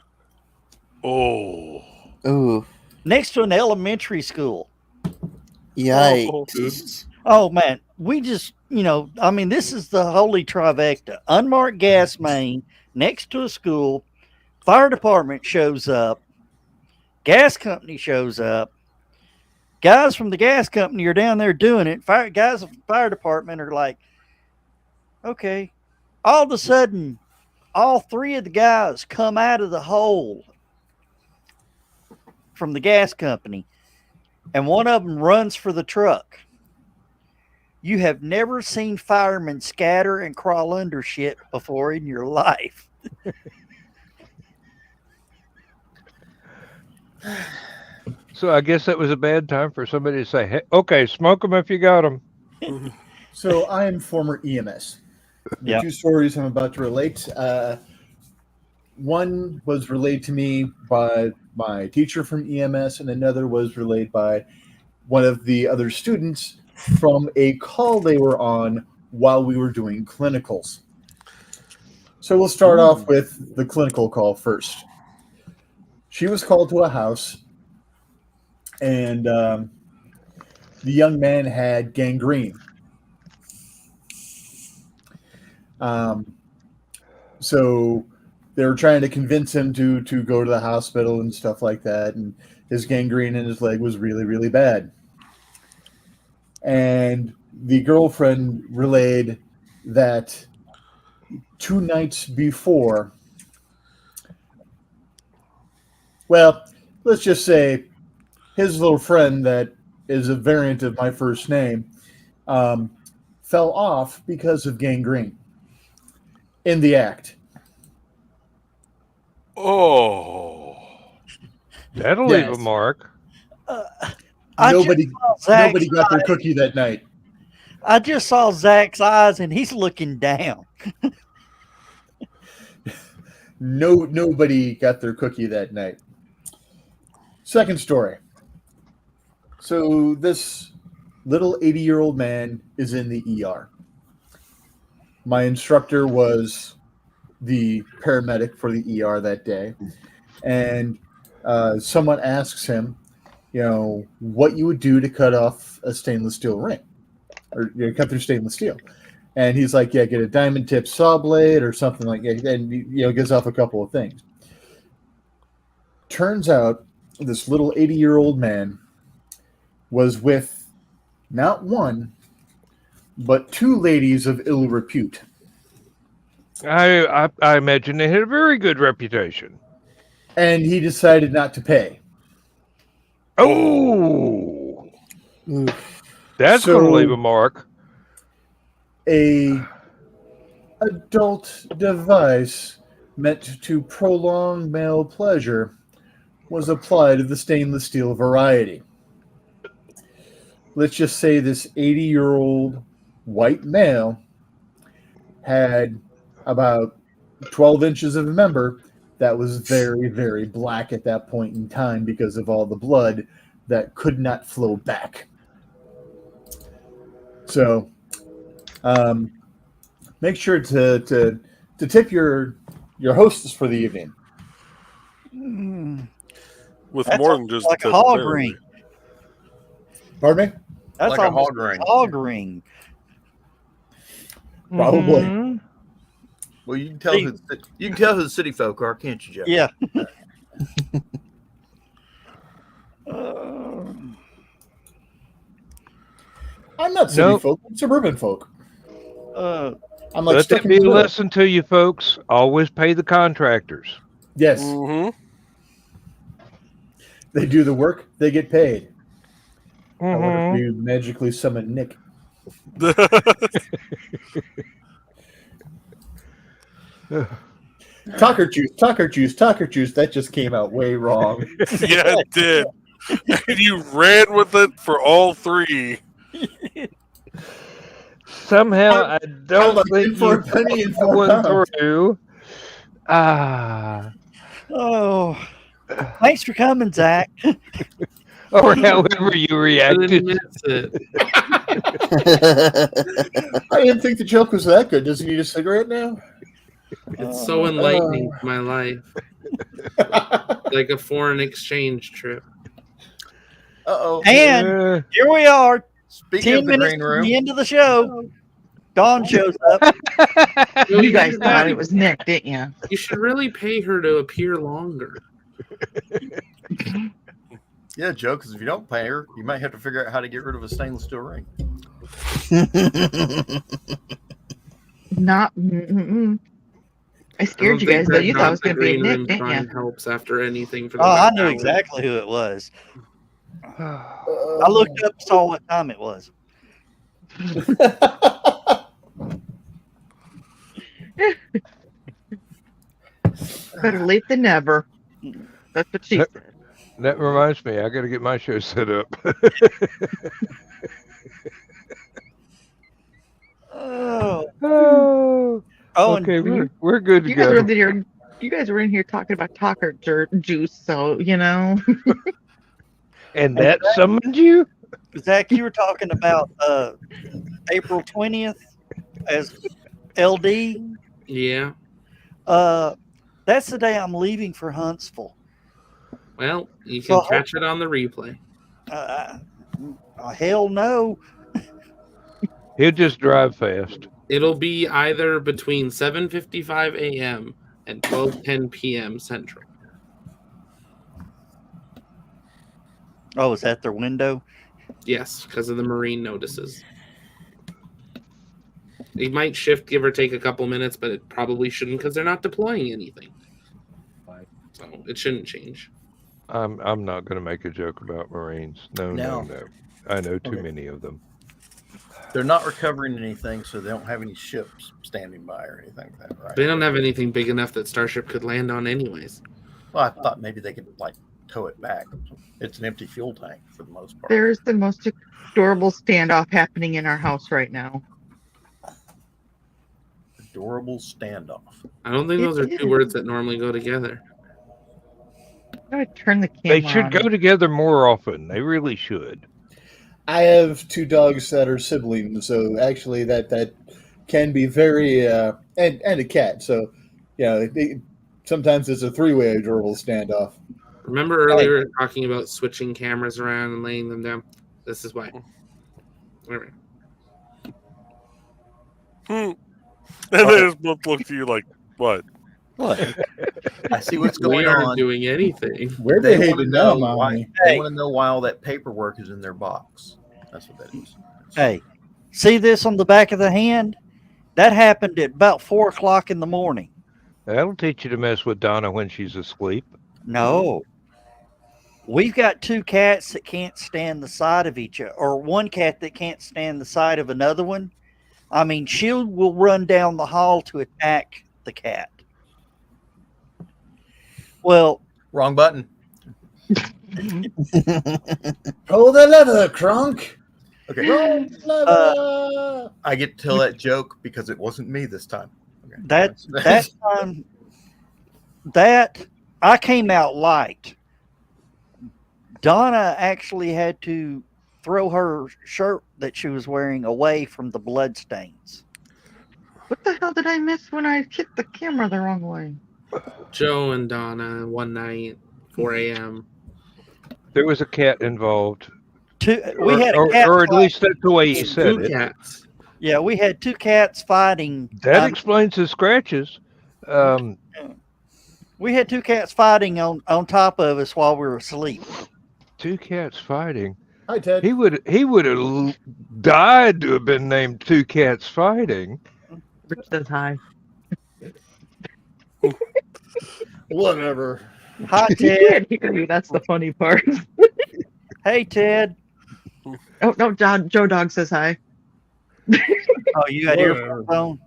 Oh. Ooh. next to an elementary school. Yikes. Oh, man. We just, this is the holy trifecta. Unmarked gas main next to a school. Fire department shows up. Gas company shows up. Guys from the gas company are down there doing it. Guys from the fire department are like, okay. All of a sudden, all three of the guys come out of the hole from the gas company, and one of them runs for the truck. You have never seen firemen scatter and crawl under shit before in your life. So I guess that was a bad time for somebody to say, hey, okay, smoke them if you got them. So I am former EMS. The Yeah. two stories I'm about to relate. One was relayed to me by my teacher from EMS, and another was relayed by one of the other students from a call they were on while we were doing clinicals. So we'll start off with the clinical call first. She was called to a house, and the young man had gangrene. So they were trying to convince him to go to the hospital and stuff like that, and his gangrene in his leg was really, really bad. And the girlfriend relayed that 2 nights before, well, let's just say his little friend that is a variant of my first name fell off because of gangrene in the act. Oh. That'll leave a Yes. mark. Nobody Zach's got their cookie that night. I just saw Zach's eyes, and he's looking down. Nobody got their cookie that night. Second story. So this little 80-year-old man is in the ER. My instructor was the paramedic for the ER that day, and someone asks him, what you would do to cut off a stainless steel ring, or cut through stainless steel. And he's like, get a diamond tip saw blade or something like that. And, gives off a couple of things. Turns out this little 80-year-old man was with not one, but 2 ladies of ill repute. I imagine they had a very good reputation. And he decided not to pay. Oh, that's going to leave a mark. A adult device meant to prolong male pleasure was applied to the stainless steel variety. Let's just say this 80-year-old white male had about 12 inches of a member that was very, very black at that point in time because of all the blood that could not flow back. So make sure to tip your hostess for the evening. With That's more than just like the a tip, hog apparently. ring. Pardon me? That's Like a almost hog ring. Hog ring. Probably. Mhm. Well, you can tell who the city folk are, can't you, Jeff? Yeah. I'm not city Nope. folk. I'm suburban folk. I'm like Let stuck that in be a the middle. lesson to you folks. Always pay the contractors. Yes, Mm-hmm. they do the work. They get paid. I wonder Mhm. if we magically summon Nick. Talker juice. That just came out way wrong. Yeah, it did. And you ran with it for all 3. Somehow I don't like, think in for you a penny, in that for a one pound. through. Ah. Oh, thanks for coming, Zach. Or however you I reacted. didn't miss it. I didn't think the joke was that good. Does he need a cigarette now? It's so enlightening to my life. Like a foreign exchange trip. Uh-oh. And here we are, Speaking 10 of the minutes green to room, the end of the show. Dawn shows up. You guys thought it was Nick, didn't you? You should really pay her to appear longer. yeah, Joe, because if you don't pay her, you might have to figure out how to get rid of a stainless steel ring. Not. I scared you guys, though. You thought it was going to be a Nick, didn't you? Helps after anything for the Oh, I last knew hour. exactly who it was. I looked up, saw what time it was. Better late than never. That's what she said. That reminds me, I got to get my show set up. Oh, oh, oh, okay, and we're good to You guys go. were there You guys were in here talking about talker juice, so you know. And that summoned you? Zach, you were talking about April 20th as LD. Yeah. That's the day I'm leaving for Huntsville. Well, you can So, catch it on the replay. Hell no. He'll just drive fast. It'll be either between 7:55 a.m. and 12:10 p.m. Central. Oh, is that their window? Yes, because of the marine notices. It might shift, give or take a couple minutes, but it probably shouldn't because they're not deploying anything. So it shouldn't change. I'm not going to make a joke about Marines. No. I know too many of them. They're not recovering anything, so they don't have any ships standing by or anything like that, right? They don't have anything big enough that Starship could land on anyways. Well, I thought maybe they could like tow it back. It's an empty fuel tank for the most part. There's the most adorable standoff happening in our house right now. Adorable standoff. I don't think those are two words that normally go together. I would turn the camera They should on. go together more often. They really should. I have 2 dogs that are siblings, so actually that can be very and a cat. So, sometimes it's a 3-way adorable standoff. Remember earlier we were talking about switching cameras around and laying them down? This is why. Wait. And they just both look at you like, what? What? I see what's We going aren't on. doing anything. Where They they want to hated know now, why. mommy? They want to know why all that paperwork is in their box. That's what that is. Hey, see this on the back of the hand? That happened at about 4 o'clock in the morning. That'll teach you to mess with Donna when she's asleep. No. We've got 2 cats that can't stand the sight of each other, or 1 cat that can't stand the sight of another one. I mean, she will run down the hall to attack the cat. Well, Wrong button. Pull the lever, Kronk. Okay. Wrong lever. I get to tell that joke because it wasn't me this time. Okay. that time, that I came out light. Donna actually had to throw her shirt that she was wearing away from the blood stains. What the hell did I miss when I hit the camera the wrong way? Joe and Donna one night, 4 a.m. There was a cat involved. We had a cat or at fight. least that's the way he said Two it. cats. Yeah, we had 2 cats fighting. That explains the scratches. We had 2 cats fighting on top of us while we were asleep. 2 cats fighting. Hi, Ted. He would have died to have been named 2 cats fighting. Rich says hi. Whatever. Hi, He Ted. can't hear you. That's the funny part. Hey, Ted. Oh no, Joe Dog says hi. Oh, you got earphones on?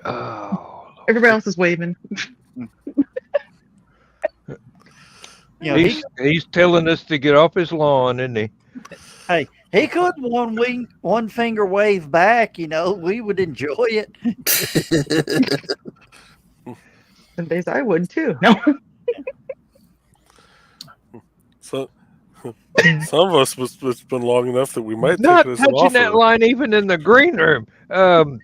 Oh, Everybody else is waving. You know, he's telling us to get off his lawn, isn't he? he could one finger wave back. We would enjoy it. Some days I would too. No. So, some of us, it's been long enough that we might Not take it as an touching that offer. line even in the green room. To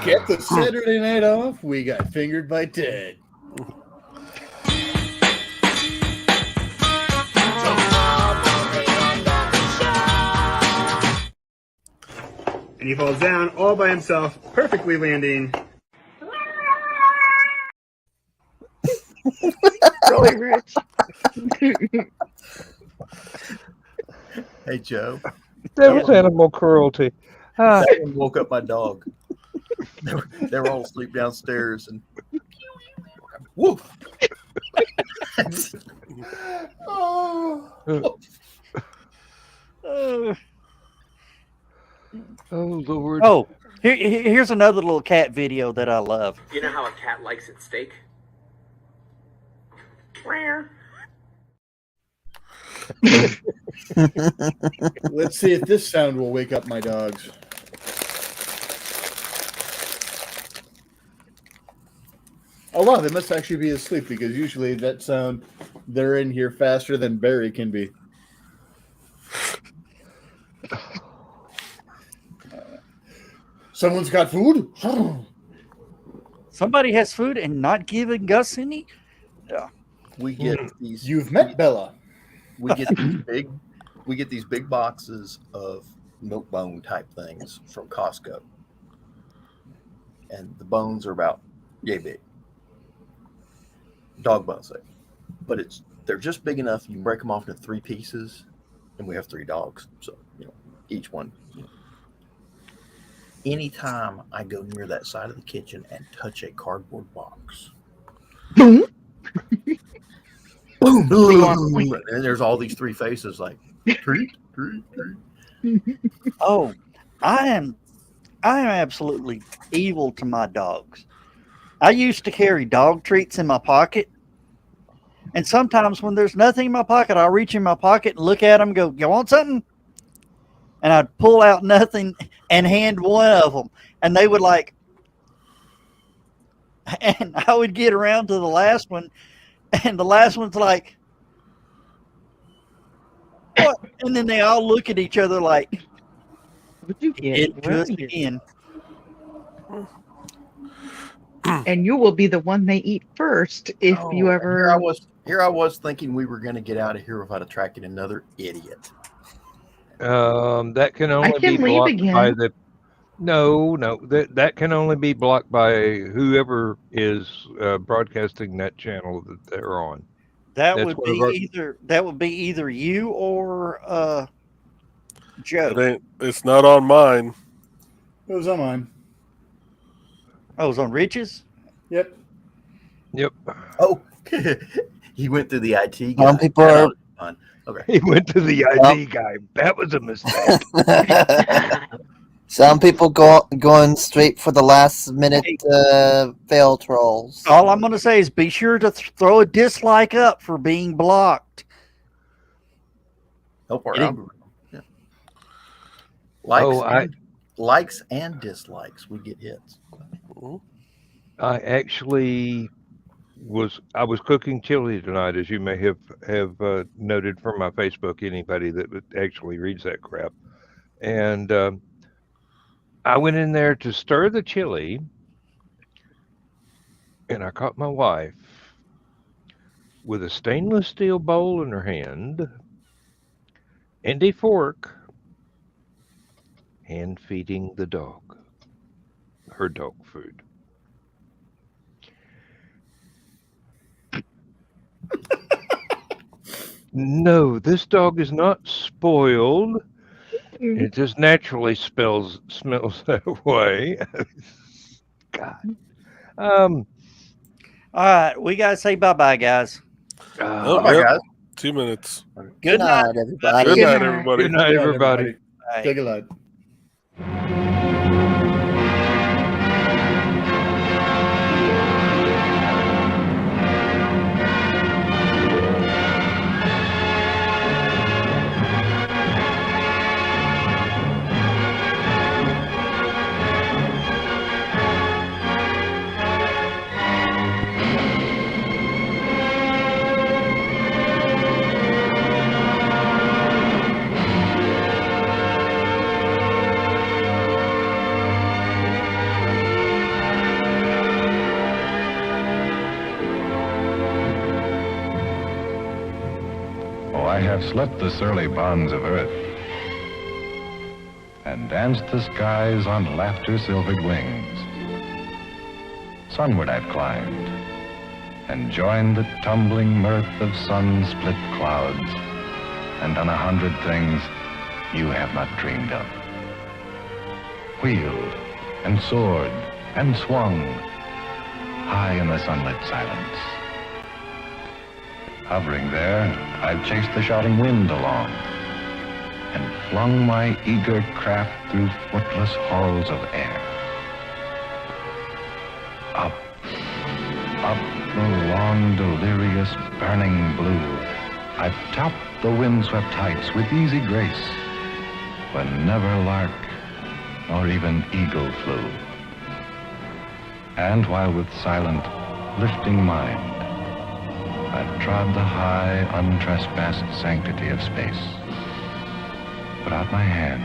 get the Saturday night off, we got fingered by Ted. And he falls down all by himself, perfectly landing. Really rich. Hey, Joe. That was animal cruelty. That one woke up my dog. They were all asleep downstairs, and woof. Oh. Oh, Lord. Oh, here's another little cat video that I love. You know how a cat likes its steak? Rare. Let's see if this sound will wake up my dogs. A lot of them must actually be asleep because usually that sound they're in here faster than Barry can be. Someone's got food. Somebody has food and not giving Gus any. We get these. You've met Bella. We get these big boxes of milk bone type things from Costco, and the bones are about yay big. Dog bones, but they're just big enough you can break them off into 3 pieces, and we have 3 dogs, so each one. Anytime I go near that side of the kitchen and touch a cardboard box, boom, boom, and there's all these 3 faces like treat, treat, treat. Oh, I am absolutely evil to my dogs. I used to carry dog treats in my pocket. And sometimes when there's nothing in my pocket, I'll reach in my pocket and look at them and go, you want something? And I'd pull out nothing and hand one of them. And they would and I would get around to the last one. And the last one's like, what? And then they all look at each other like, What'd you get? it just began. And you will be the one they eat first if you ever. Here I was thinking we were going to get out of here without attracting another idiot. That can only be blocked by the. No, that can only be blocked by whoever is broadcasting that channel that they're on. That would be either you or Joe. It's not on mine. It was on mine. Oh, it was on Rich's? Yep. Oh, he went through the IT guy. Some people are. Okay. He went to the IT guy. That was a mistake. Some people going straight for the last minute fail trolls. All I'm going to say is be sure to throw a dislike up for being blocked. Help our algorithm. Yeah. Likes and dislikes, we get hits. I actually was cooking chili tonight, as you may have noted from my Facebook. Anybody that actually reads that crap, and I went in there to stir the chili, and I caught my wife with a stainless steel bowl in her hand and a fork, hand feeding the dog her dog food. No, this dog is not spoiled. It just naturally smells that way. God. All right, we gotta say bye-bye, guys. Bye, guys. 2 minutes. Good night, everybody. Good night, everybody. Good night, everybody. Take a look. Slipped the surly bonds of earth and danced the skies on laughter-silvered wings. Sunward I've climbed and joined the tumbling mirth of sun-split clouds and done 100 things you have not dreamed of. Wheeled and soared and swung high in the sunlit silence. Hovering there, I've chased the shouting wind along and flung my eager craft through footless halls of air. Up the long, delirious, burning blue, I've topped the windswept heights with easy grace, when never lark nor even eagle flew. And while with silent, uplifting mind, I've trod the high, untrespassed sanctity of space, put out my hand,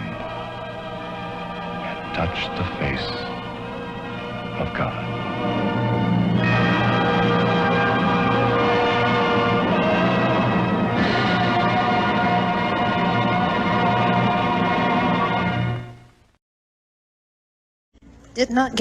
and touched the face of God. Did not